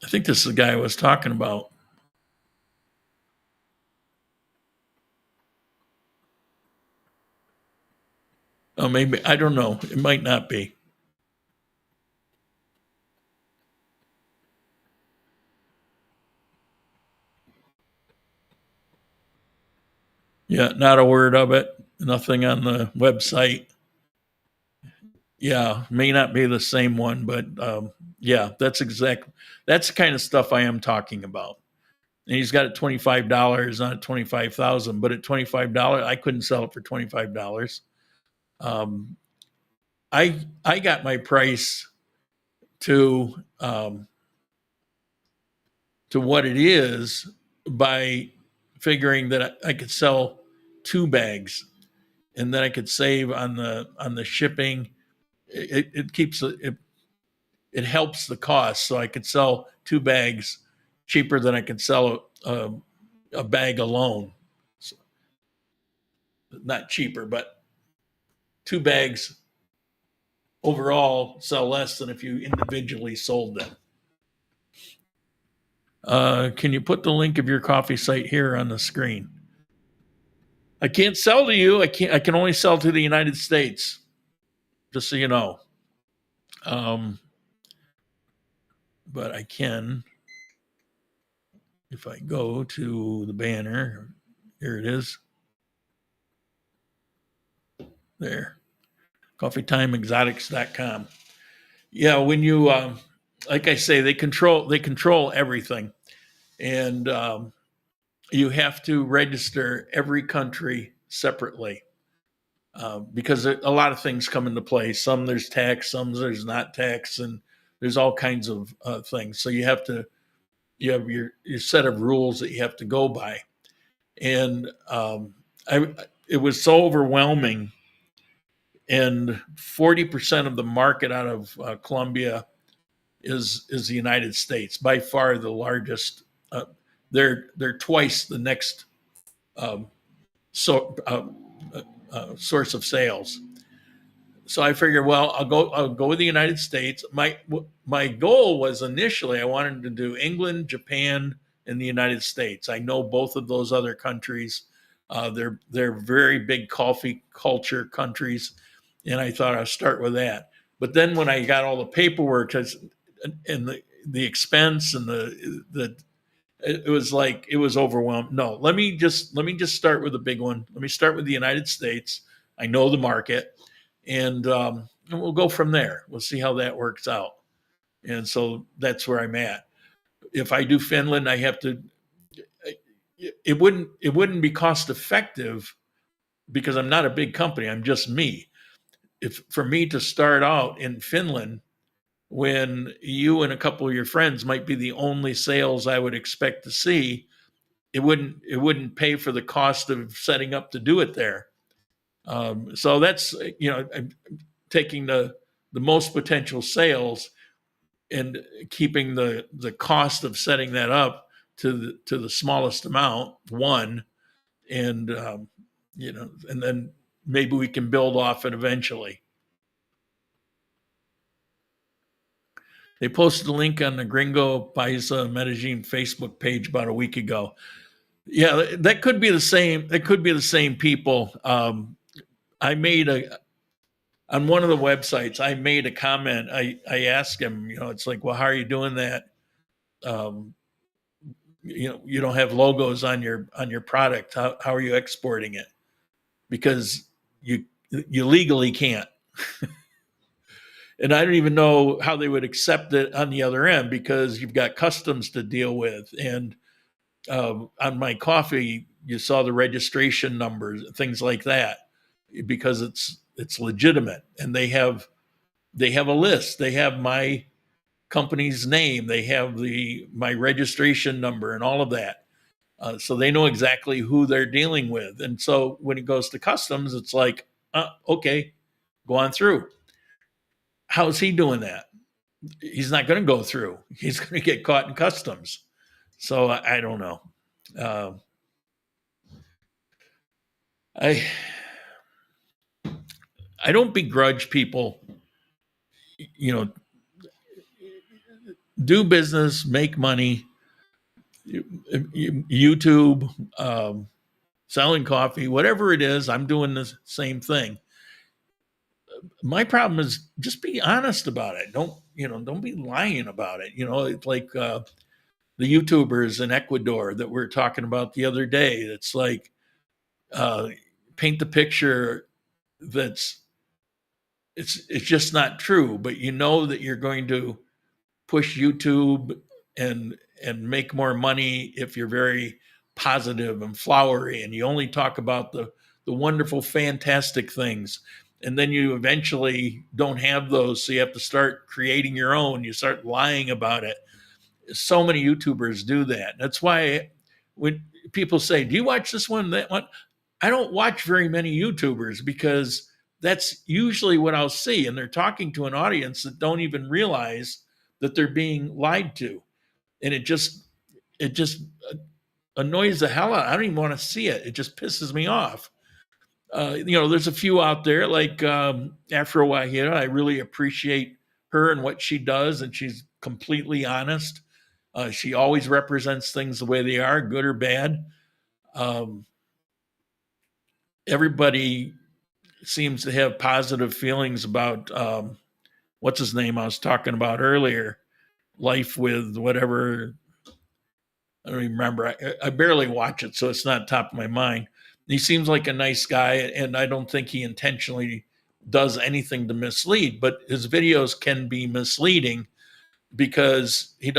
I think this is the guy I was talking about. Oh, maybe, I don't know. It might not be. Yeah, not a word of it. Nothing on the website. Yeah, may not be the same one, but yeah, that's the kind of stuff I am talking about. And he's got it $25, not 25,000, but at $25, I couldn't sell it for $25. Um, I got my price to what it is by figuring that I could sell 2 bags, and then I could save on the shipping. It keeps it helps the cost, so I could sell 2 bags cheaper than I could sell a bag alone. So, not cheaper, but 2 bags overall sell less than if you individually sold them. Can you put the link of your coffee site here on the screen? I can't sell to you. I can only sell to the United States. Just so you know. But I can, if I go to the banner, here it is. There. CoffeeTimeExotics.com. Yeah, when you like I say, they control everything. And you have to register every country separately. Because a lot of things come into play. Some there's tax, some there's not tax, and there's all kinds of things. So you have your set of rules that you have to go by. And it was so overwhelming. And 40% of the market out of Colombia is the United States, by far the largest. They're twice the next source of sales. So I figured, well, I'll go with the United States. My goal was initially I wanted to do England, Japan, and the United States. I know both of those other countries. They're very big coffee culture countries, and I thought I'll start with that. But then when I got all the paperwork and the expense and it was like it was overwhelmed. No, let me just start with the big one. Let me start with the United States. I know the market, and we'll go from there. We'll see how that works out. And so that's where I'm at. If I do Finland, I have to. It wouldn't be cost effective because I'm not a big company. I'm just me. If for me to start out in Finland, when you and a couple of your friends might be the only sales I would expect to see, it wouldn't pay for the cost of setting up to do it there. So that's I'm taking the most potential sales and keeping the cost of setting that up to the smallest amount, one, and and then maybe we can build off it eventually. They posted a link on the Gringo Paisa Medellin Facebook page about a week ago. Yeah, that could be the same. It could be the same people. I made on one of the websites. I made a comment. I asked him. It's like, well, how are you doing that? You don't have logos on your product. How are you exporting it? Because you legally can't. And I don't even know how they would accept it on the other end because you've got customs to deal with. And on my coffee, you saw the registration numbers, things like that, because it's legitimate. And they have a list. They have my company's name. They have my registration number and all of that. So they know exactly who they're dealing with. And so when it goes to customs, it's like, okay, go on through. how's he doing that? He's not going to go through. He's going to get caught in customs. So I don't know. Uh, I I don't begrudge people, you know, do business, make money, YouTube, selling coffee, whatever it is. I'm doing the same thing. My problem is just be honest about it. Don't be lying about it. It's like the YouTubers in Ecuador that we were talking about the other day. It's like uh, paint the picture that's it's just not true, but you know that you're going to push YouTube and make more money if you're very positive and flowery and you only talk about the wonderful, fantastic things. And then you eventually don't have those, so you have to start creating your own. You start lying about it. So many YouTubers do that. That's why when people say, "Do you watch this one, that one?" I don't watch very many YouTubers because that's usually what I'll see. And they're talking to an audience that don't even realize that they're being lied to. And it just annoys the hell out. I don't even want to see it. It just pisses me off. There's a few out there like Afro Wahira. I really appreciate her and what she does, and she's completely honest. She always represents things the way they are, good or bad. Um, Everybody seems to have positive feelings about what's his name I was talking about earlier, Life with whatever. I don't even remember. I barely watch it, so it's not top of my mind. He seems like a nice guy, and I don't think he intentionally does anything to mislead, but his videos can be misleading because he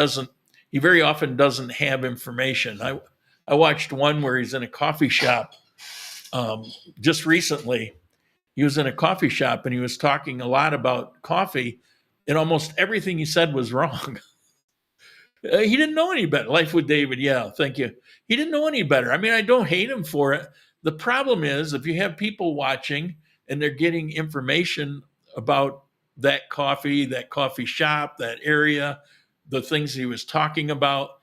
very often doesn't have information. I watched one where he's in a coffee shop just recently. He was in a coffee shop and he was talking a lot about coffee, and almost everything he said was wrong. He didn't know any better. Life with David. Yeah, thank you. He didn't know any better. I mean, I don't hate him for it. The problem is if you have people watching and they're getting information about that coffee shop, that area, the things he was talking about,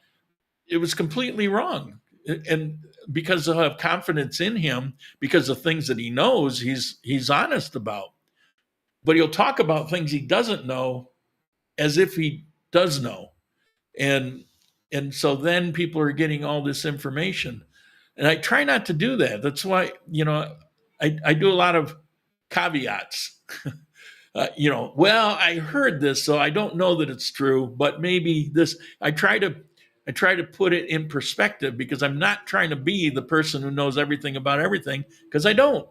it was completely wrong. And because they'll have confidence in him, because of things that he knows, he's honest about. But he'll talk about things he doesn't know as if he does know. And so then people are getting all this information, and I try not to do that. That's why I do a lot of caveats. Well, I heard this, so I don't know that it's true, but maybe this. I try to put it in perspective because I'm not trying to be the person who knows everything about everything, because I don't.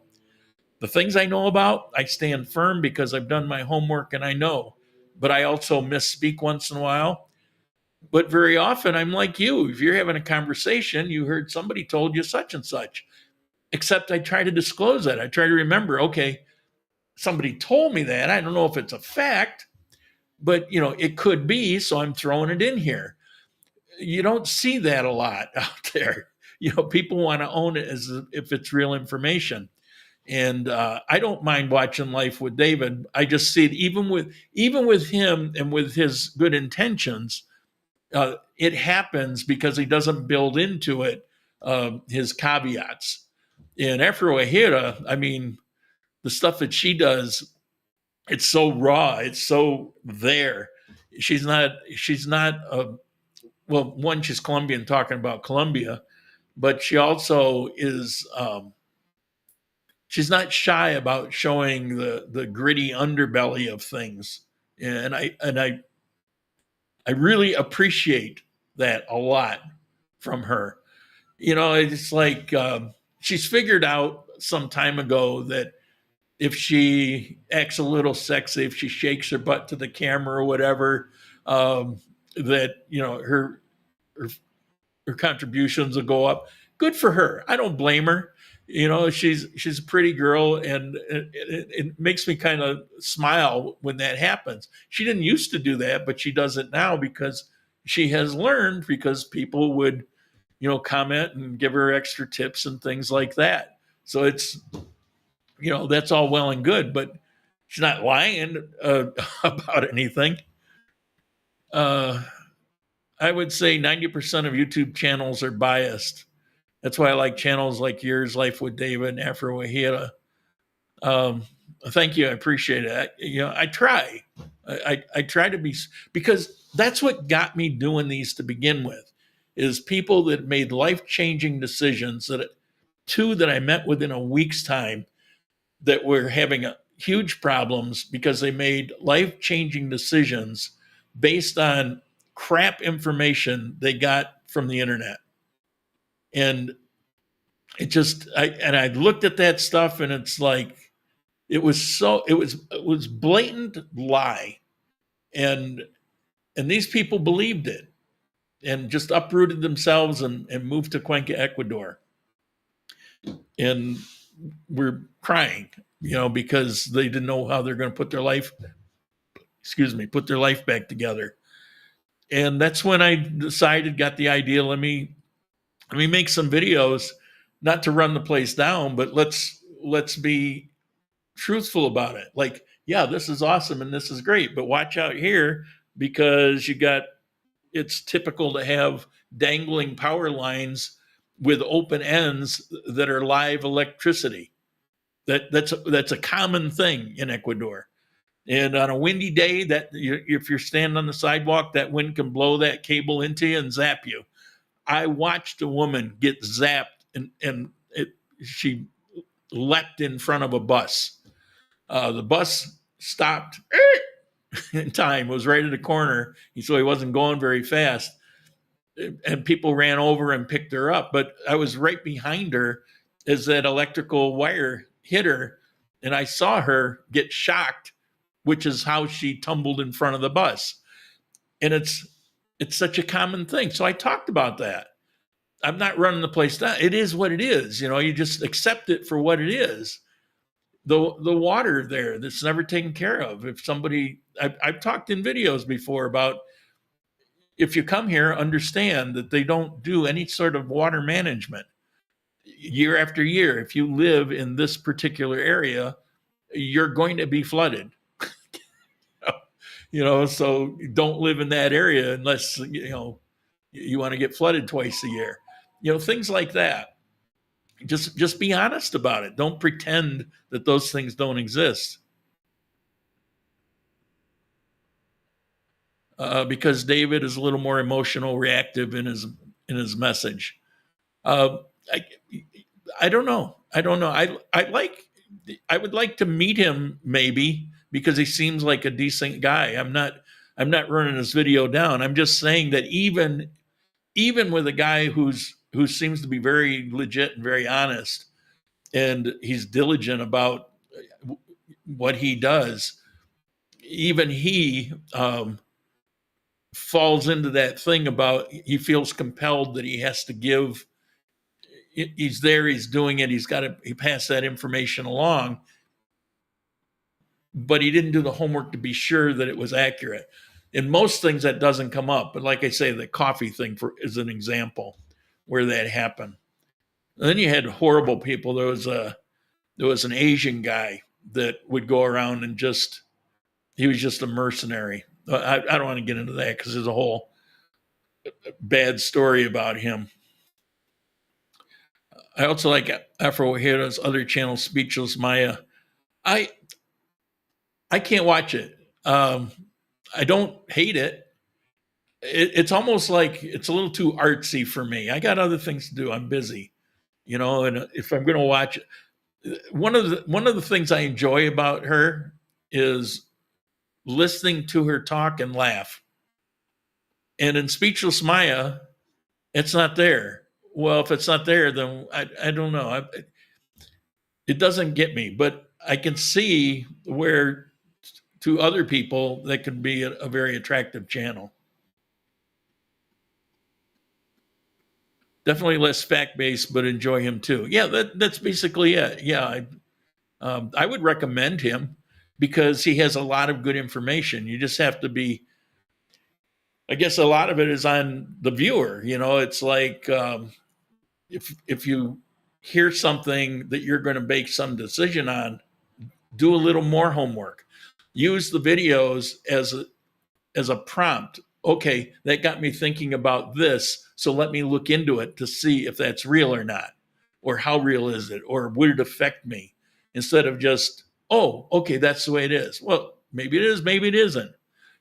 The things I know about, I stand firm because I've done my homework and I know. But I also misspeak once in a while. But very often I'm like you. If you're having a conversation, you heard somebody told you such and such. Except I try to disclose that. I try to remember, okay, somebody told me that. I don't know if it's a fact, but it could be, so I'm throwing it in here. You don't see that a lot out there. People want to own it as if it's real information. And I don't mind watching Life with David. I just see it even with him and with his good intentions. It happens because he doesn't build into it his caveats. In Afro Ahira, I mean, the stuff that she does, it's so raw, it's so there. She's not well, one, she's Colombian talking about Colombia, but she also is she's not shy about showing the gritty underbelly of things. And I really appreciate that a lot from her. It's like she's figured out some time ago that if she acts a little sexy, if she shakes her butt to the camera or whatever, that her her contributions will go up. Good for her. I don't blame her. She's a pretty girl, and it makes me kind of smile when that happens. She didn't used to do that, but she does it now because she has learned, because people would comment and give her extra tips and things like that. So it's that's all well and good, but She's not lying about anything. I would say 90% of YouTube channels are biased. That's why I like channels like yours, Life with David and Afro Wahira. Um, Thank you. I appreciate it. I try. I try to be, because that's what got me doing these to begin with, is people that made life-changing decisions, two that I met within a week's time, that were having huge problems because they made life-changing decisions based on crap information they got from the internet. And I looked at that stuff, and it's like, it was blatant lie. And these people believed it and just uprooted themselves and moved to Cuenca, Ecuador. And we're crying, because they didn't know how they're going to put their life back together. And that's when I got the idea, let me make some videos, not to run the place down, but let's be truthful about it. Like, yeah, this is awesome and this is great, but watch out here, because it's typical to have dangling power lines with open ends that are live electricity. That's a common thing in Ecuador. And on a windy day, if you're standing on the sidewalk, that wind can blow that cable into you and zap you. I watched a woman get zapped, and she leapt in front of a bus. The bus stopped in time. It was right at the corner, so he wasn't going very fast. And people ran over and picked her up. But I was right behind her as that electrical wire hit her, and I saw her get shocked, which is how she tumbled in front of the bus. And it's such a common thing. So I talked about that. I'm not running the place down. It is what it is. You just accept it for what it is. The water there that's never taken care of. If somebody, I've talked in videos before about, if you come here, understand that they don't do any sort of water management. Year after year, if you live in this particular area, you're going to be flooded. So don't live in that area unless, you want to get flooded twice a year. Things like that. Just be honest about it. Don't pretend that those things don't exist. Because David is a little more emotional, reactive in his message. I don't know. I would like to meet him, maybe, because he seems like a decent guy. I'm not running his video down. I'm just saying that even with a guy who seems to be very legit and very honest, and he's diligent about what he does, even he falls into that thing about, he feels compelled that he has to give. He's there, he's doing it, he passed that information along, but he didn't do the homework to be sure that it was accurate. In most things that doesn't come up, but like I say, the coffee thing is an example where that happened. And then you had horrible people. There was an Asian guy that would go around and he was just a mercenary. I don't want to get into that because there's a whole bad story about him. I also like Afro Wahira's other channel, Speechless Maya. I can't watch it. I don't hate it. It's almost like it's a little too artsy for me. I got other things to do. I'm busy, and if I'm going to watch it, one of the things I enjoy about her is listening to her talk and laugh. And in Speechless Maya, it's not there. Well, if it's not there, then I don't know. It doesn't get me, but I can see where to other people that could be a very attractive channel. Definitely less fact-based, but enjoy him too. Yeah, that's basically it. Yeah, I would recommend him because he has a lot of good information. You just have to be, I guess a lot of it is on the viewer. It's like if you hear something that you're going to make some decision on, do a little more homework. Use the videos as a prompt. Okay, that got me thinking about this, so let me look into it to see if that's real or not, or how real is it, or would it affect me, instead of just, oh, okay, that's the way it is. Well, maybe it is, maybe it isn't.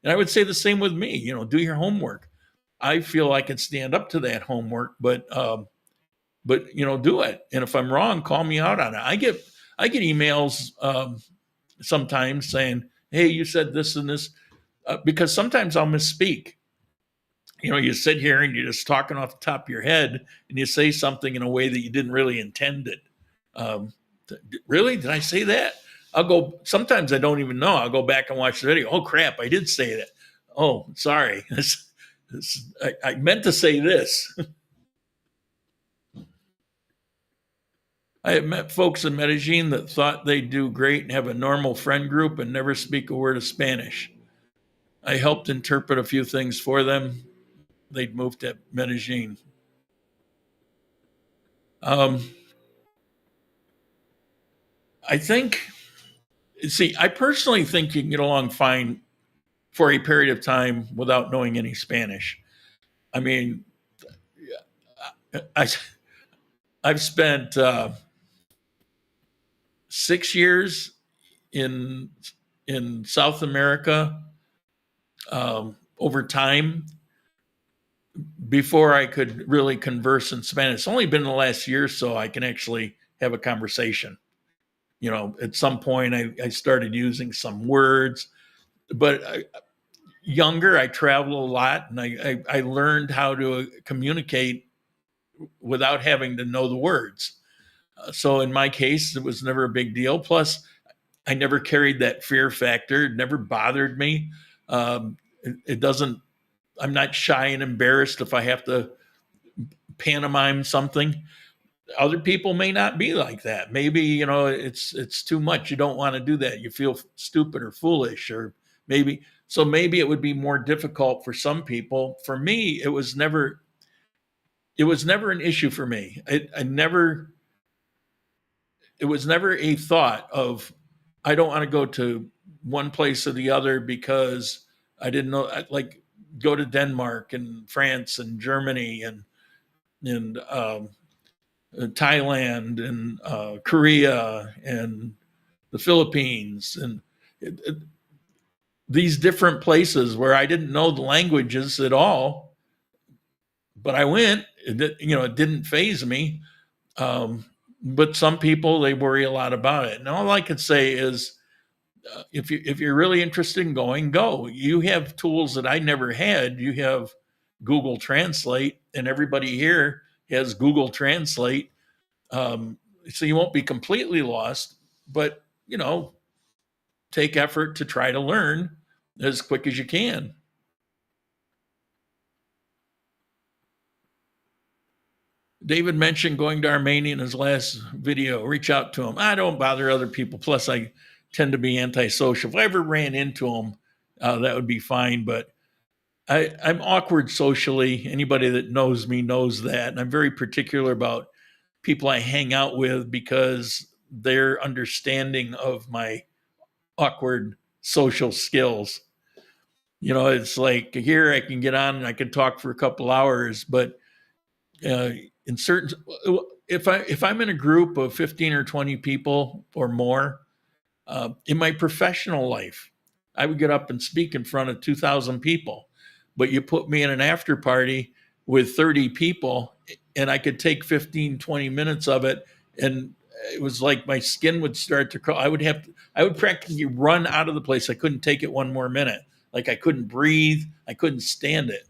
And I would say the same with me. Do your homework. I feel I can stand up to that homework, but do it. And if I'm wrong, call me out on it. I get emails sometimes saying, hey, you said this and this, because sometimes I'll misspeak. You sit here and you're just talking off the top of your head, and you say something in a way that you didn't really intend it. Really? Did I say that? Sometimes I don't even know. I'll go back and watch the video. Oh, crap, I did say that. Oh, sorry. I meant to say this. I have met folks in Medellin that thought they'd do great and have a normal friend group and never speak a word of Spanish. I helped interpret a few things for them. They'd moved to Medellin. I personally think you can get along fine for a period of time without knowing any Spanish. I mean, I've spent 6 years in South America over time before I could really converse in Spanish. It's only been the last year or so I can actually have a conversation. At some point I started using some words, but younger, I traveled a lot, and I learned how to communicate without having to know the words. So in my case, it was never a big deal. Plus, I never carried that fear factor. It never bothered me. It doesn't. I'm not shy and embarrassed if I have to pantomime something. Other people may not be like that. Maybe, it's too much. You don't want to do that. You feel stupid or foolish, or maybe it would be more difficult for some people. For me, it was never an issue for me. It was never a thought of, I don't want to go to one place or the other because I didn't know, like go to Denmark and France and Germany and Thailand and Korea and the Philippines and these different places where I didn't know the languages at all, but I went. It didn't faze me. But some people, they worry a lot about it. And all I can say is, if you're really interested in going, go. You have tools that I never had. You have Google Translate, and everybody here has Google Translate. So you won't be completely lost, but, take effort to try to learn as quick as you can. David mentioned going to Armenia in his last video. Reach out to him. I don't bother other people. Plus, I tend to be antisocial. If I ever ran into him, that would be fine. But I'm awkward socially. Anybody that knows me knows that. And I'm very particular about people I hang out with because they're understanding of my awkward social skills. It's like here I can get on and I can talk for a couple hours, but in certain, if I'm in a group of 15 or 20 people or more, in my professional life, I would get up and speak in front of 2,000 people. But you put me in an after party with 30 people, and I could take 15, 20 minutes of it, and it was like my skin would start to crawl. I would practically run out of the place. I couldn't take it one more minute. Like I couldn't breathe. I couldn't stand it.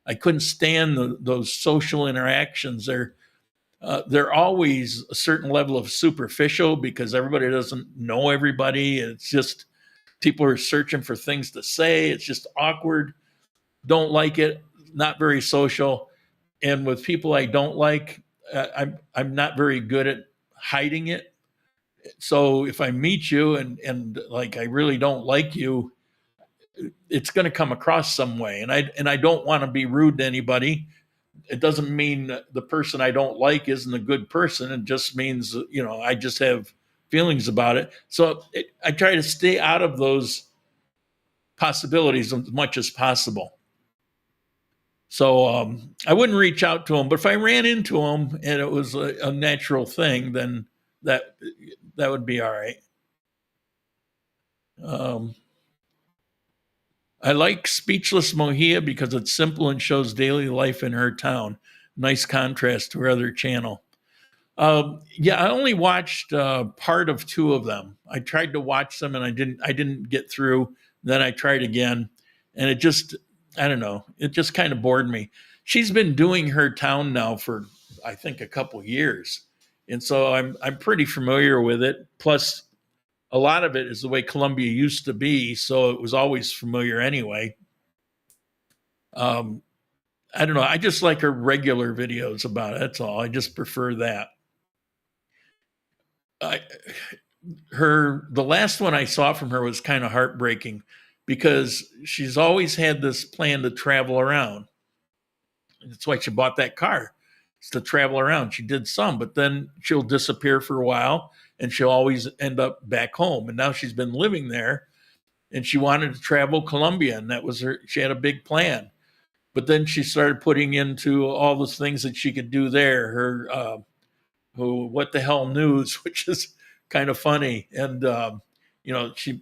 I couldn't stand those social interactions. They're always a certain level of superficial because everybody doesn't know everybody. It's just people are searching for things to say. It's just awkward. Don't like it. Not very social. And with people I don't like, I'm not very good at hiding it. So if I meet you and like I really don't like you, it's going to come across some way. And I don't want to be rude to anybody. It doesn't mean the person I don't like isn't a good person. It just means, I just have feelings about it. So I try to stay out of those possibilities as much as possible. So I wouldn't reach out to them, but if I ran into them and it was a natural thing, then that would be all right. I like Speechless Mohia because it's simple and shows daily life in her town. Nice contrast to her other channel. Yeah, I only watched part of 2 of them. I tried to watch them and I didn't get through. Then I tried again, and it just, I don't know, it just kind of bored me. She's been doing her town now for, I think, a couple years, and so I'm pretty familiar with it. Plus, a lot of it is the way Columbia used to be, so it was always familiar anyway. I don't know. I just like her regular videos about it. That's all. I just prefer that. The last one I saw from her was kind of heartbreaking because she's always had this plan to travel around. That's why she bought that car, is to travel around. She did some, but then she'll disappear for a while and she'll always end up back home. And now she's been living there and she wanted to travel Columbia, and that was her. She had a big plan. But then she started putting into all those things that she could do there. Her What the Hell News, which is kind of funny. And, she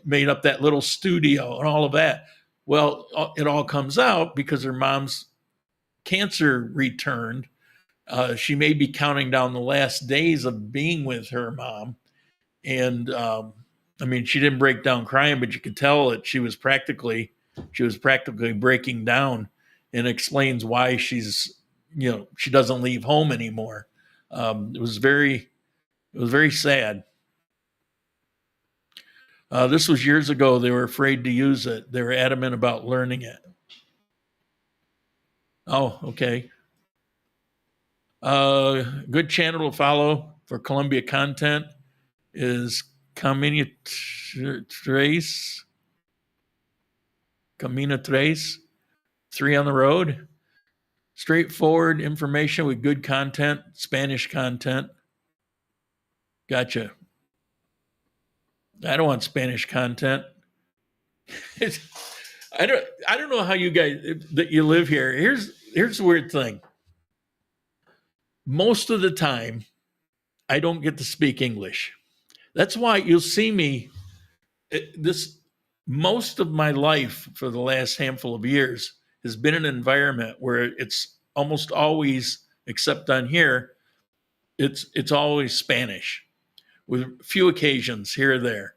made up that little studio and all of that. Well, it all comes out because her mom's cancer returned. She may be counting down the last days of being with her mom. And, she didn't break down crying, but you could tell that she was practically breaking down, and explains why she doesn't leave home anymore. It was very sad. This was years ago. They were afraid to use it. They were adamant about learning it. Oh, okay. Good channel to follow for Columbia content is Camina Tres. 3 on the road. Straightforward information with good content, Spanish content. Gotcha. I don't want Spanish content. I don't know how you guys that you live here. Here's the weird thing. Most of the time, I don't get to speak English. That's why you'll see me most of my life for the last handful of years has been an environment where it's almost always, except on here, it's always Spanish, with few occasions here or there.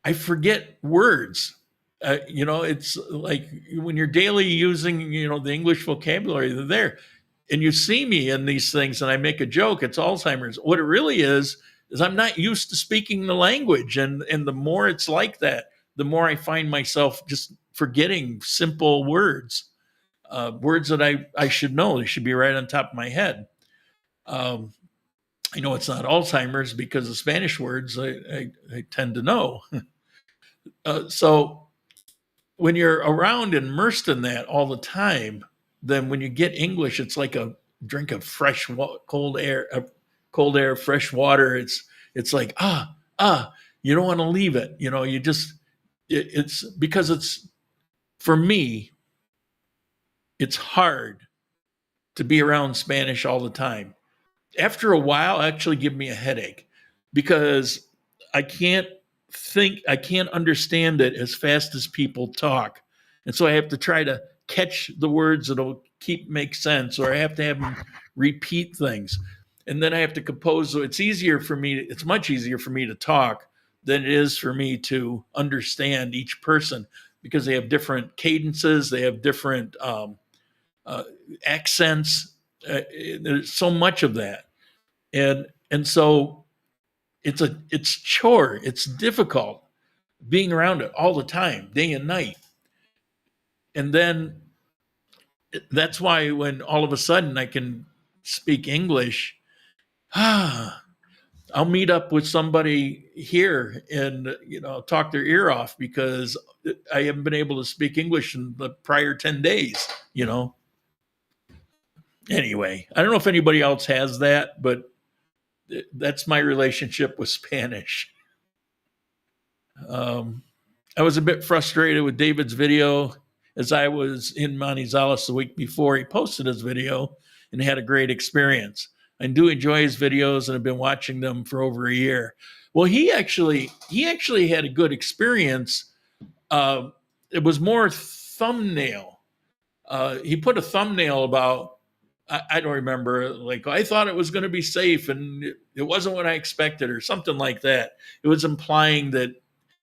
I forget words. It's like when you're daily using, the English vocabulary, they're there. And you see me in these things and I make a joke, it's Alzheimer's. What it really is I'm not used to speaking the language. And the more it's like that, the more I find myself just forgetting simple words, words that I should know. They should be right on top of my head. I know it's not Alzheimer's because the Spanish words I tend to know. So when you're around and immersed in that all the time, then when you get English, it's like a drink of fresh, cold air, fresh water. It's like, you don't want to leave it. It's because for me, it's hard to be around Spanish all the time. After a while, it actually give me a headache because I can't understand it as fast as people talk. And so I have to try to catch the words that'll make sense, or I have to have them repeat things. And then I have to compose. So it's much easier for me to talk than it is for me to understand each person, because they have different cadences, they have different accents. There's so much of that. And so it's chore. It's difficult being around it all the time, day and night. And then that's why when all of a sudden I can speak English, I'll meet up with somebody here and talk their ear off because I haven't been able to speak English in the prior 10 days. Anyway, I don't know if anybody else has that, but that's my relationship with Spanish. I was a bit frustrated with David's video as I was in Manizales the week before he posted his video and had a great experience. I do enjoy his videos and have been watching them for over a year. Well, he actually had a good experience. It was more thumbnail. He put a thumbnail about, I don't remember, like, I thought it was going to be safe and it wasn't what I expected or something like that. It was implying that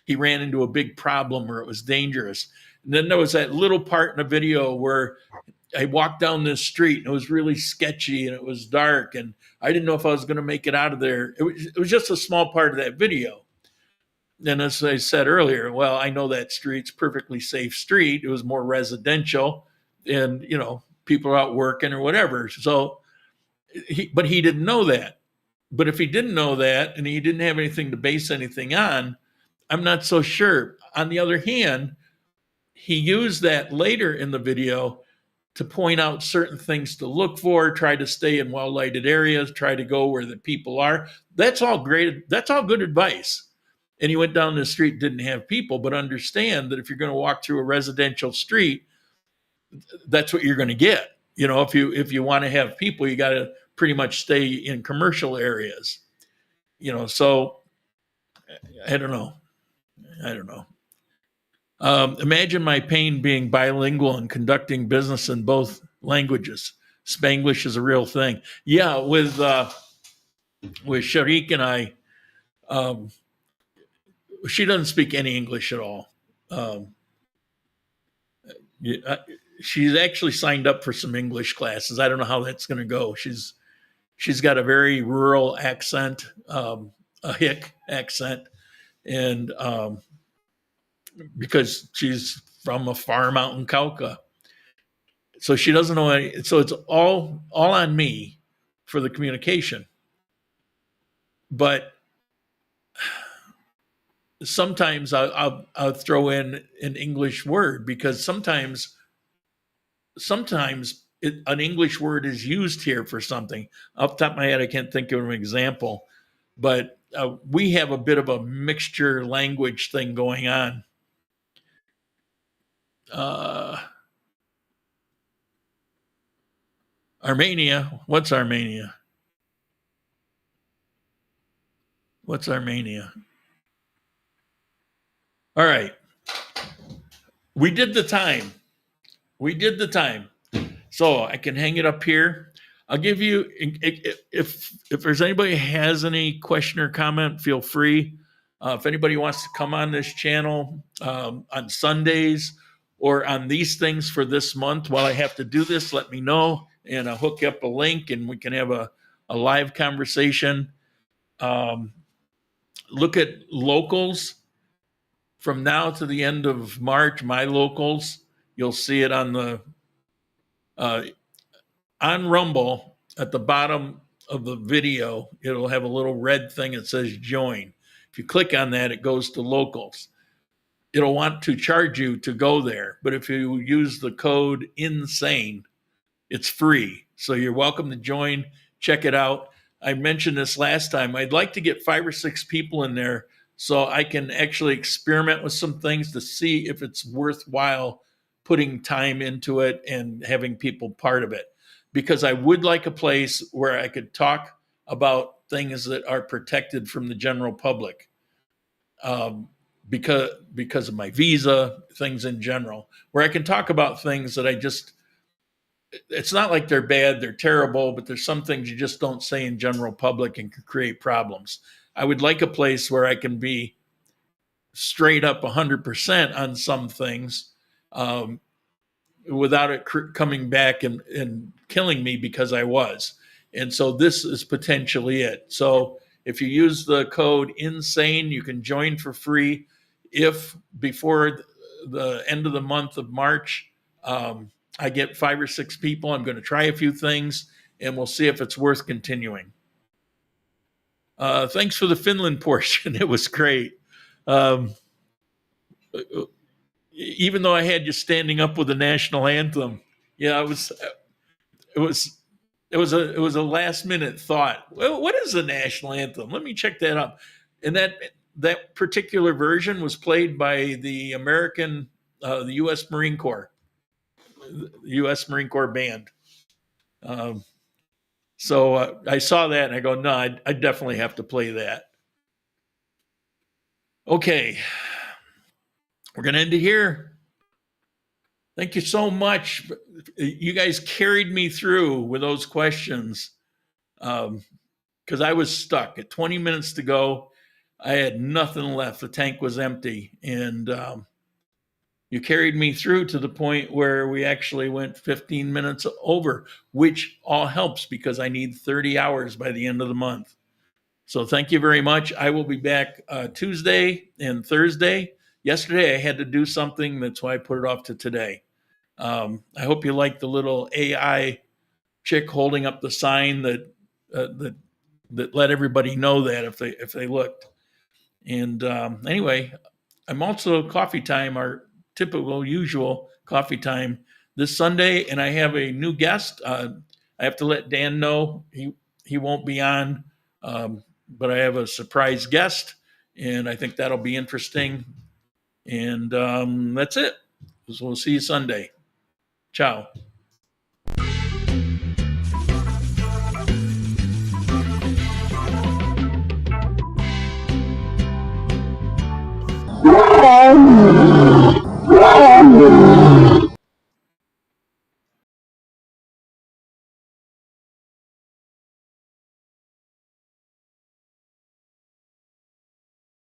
he ran into a big problem or it was dangerous. And then there was that little part in the video where I walked down this street and it was really sketchy and it was dark and I didn't know if I was going to make it out of there. It was just a small part of that video. And as I said earlier, well, I know that street's perfectly safe street. It was more residential and, you know, people are out working or whatever. So, but he didn't know that. But if he didn't know that and he didn't have anything to base anything on, I'm not so sure. On the other hand, he used that later in the video to point out certain things to look for, try to stay in well-lighted areas, try to go where the people are. That's all great. That's all good advice. And he went down the street, didn't have people, but understand that if you're going to walk through a residential street, that's what you're going to get. You know, if you want to have people, you got to pretty much stay in commercial areas. You know, so I don't know. Imagine my pain being bilingual and conducting business in both languages. Spanglish is a real thing. Yeah, with Sharik and I, she doesn't speak any English at all. She's actually signed up for some English classes. I don't know how that's going to go. She's got a very rural accent, a hick accent, and because she's from a farm out in Cauca. So she doesn't know any, so it's all on me for the communication. But sometimes I'll throw in an English word because sometimes an English word is used here for something. Off the top of my head, I can't think of an example, but we have a bit of a mixture language thing going on. Armenia. What's Armenia? What's Armenia? All right. We did the time. So I can hang it up here. I'll give you, if there's anybody has any question or comment, feel free. If anybody wants to come on this channel on Sundays or on these things for this month while I have to do this, let me know and I'll hook you up a link and we can have a live conversation. Look at locals from now to the end of March, my locals. You'll see it on the on Rumble at the bottom of the video. It'll have a little red thing that says join. If you click on that, it goes to locals. It'll want to charge you to go there. But if you use the code INSANE, it's free. So you're welcome to join. Check it out. I mentioned this last time. I'd like to get 5 or 6 people in there so I can actually experiment with some things to see if it's worthwhile putting time into it and having people part of it. Because I would like a place where I could talk about things that are protected from the general public. Because of my visa, things in general, where I can talk about things that it's not like they're bad, they're terrible, but there's some things you just don't say in general public and can create problems. I would like a place where I can be straight up 100% on some things without it coming back and killing me because I was. And so this is potentially it. So if you use the code INSANE, you can join for free. If before the end of the month of March, I get 5 or 6 people, I'm going to try a few things and we'll see if it's worth continuing. Thanks for the Finland portion. It was great. Even though I had you standing up with the national anthem. Yeah, it was it was a last minute thought. Well, what is the national anthem? Let me check that up. And that particular version was played by the the U.S. Marine Corps, the U.S. Marine Corps band. So I saw that and I go, no, I definitely have to play that. Okay, we're gonna end it here. Thank you so much. You guys carried me through with those questions because I was stuck at 20 minutes to go. I had nothing left. The tank was empty. And you carried me through to the point where we actually went 15 minutes over, which all helps because I need 30 hours by the end of the month. So thank you very much. I will be back Tuesday and Thursday. Yesterday I had to do something. That's why I put it off to today. I hope you like the little AI chick holding up the sign that let everybody know that if they looked. And anyway, I'm also coffee time, our typical usual coffee time this Sunday, and I have a new guest. I have to let Dan know he won't be on, but I have a surprise guest, and I think that'll be interesting. And that's it. So we'll see you Sunday. Ciao. Wow.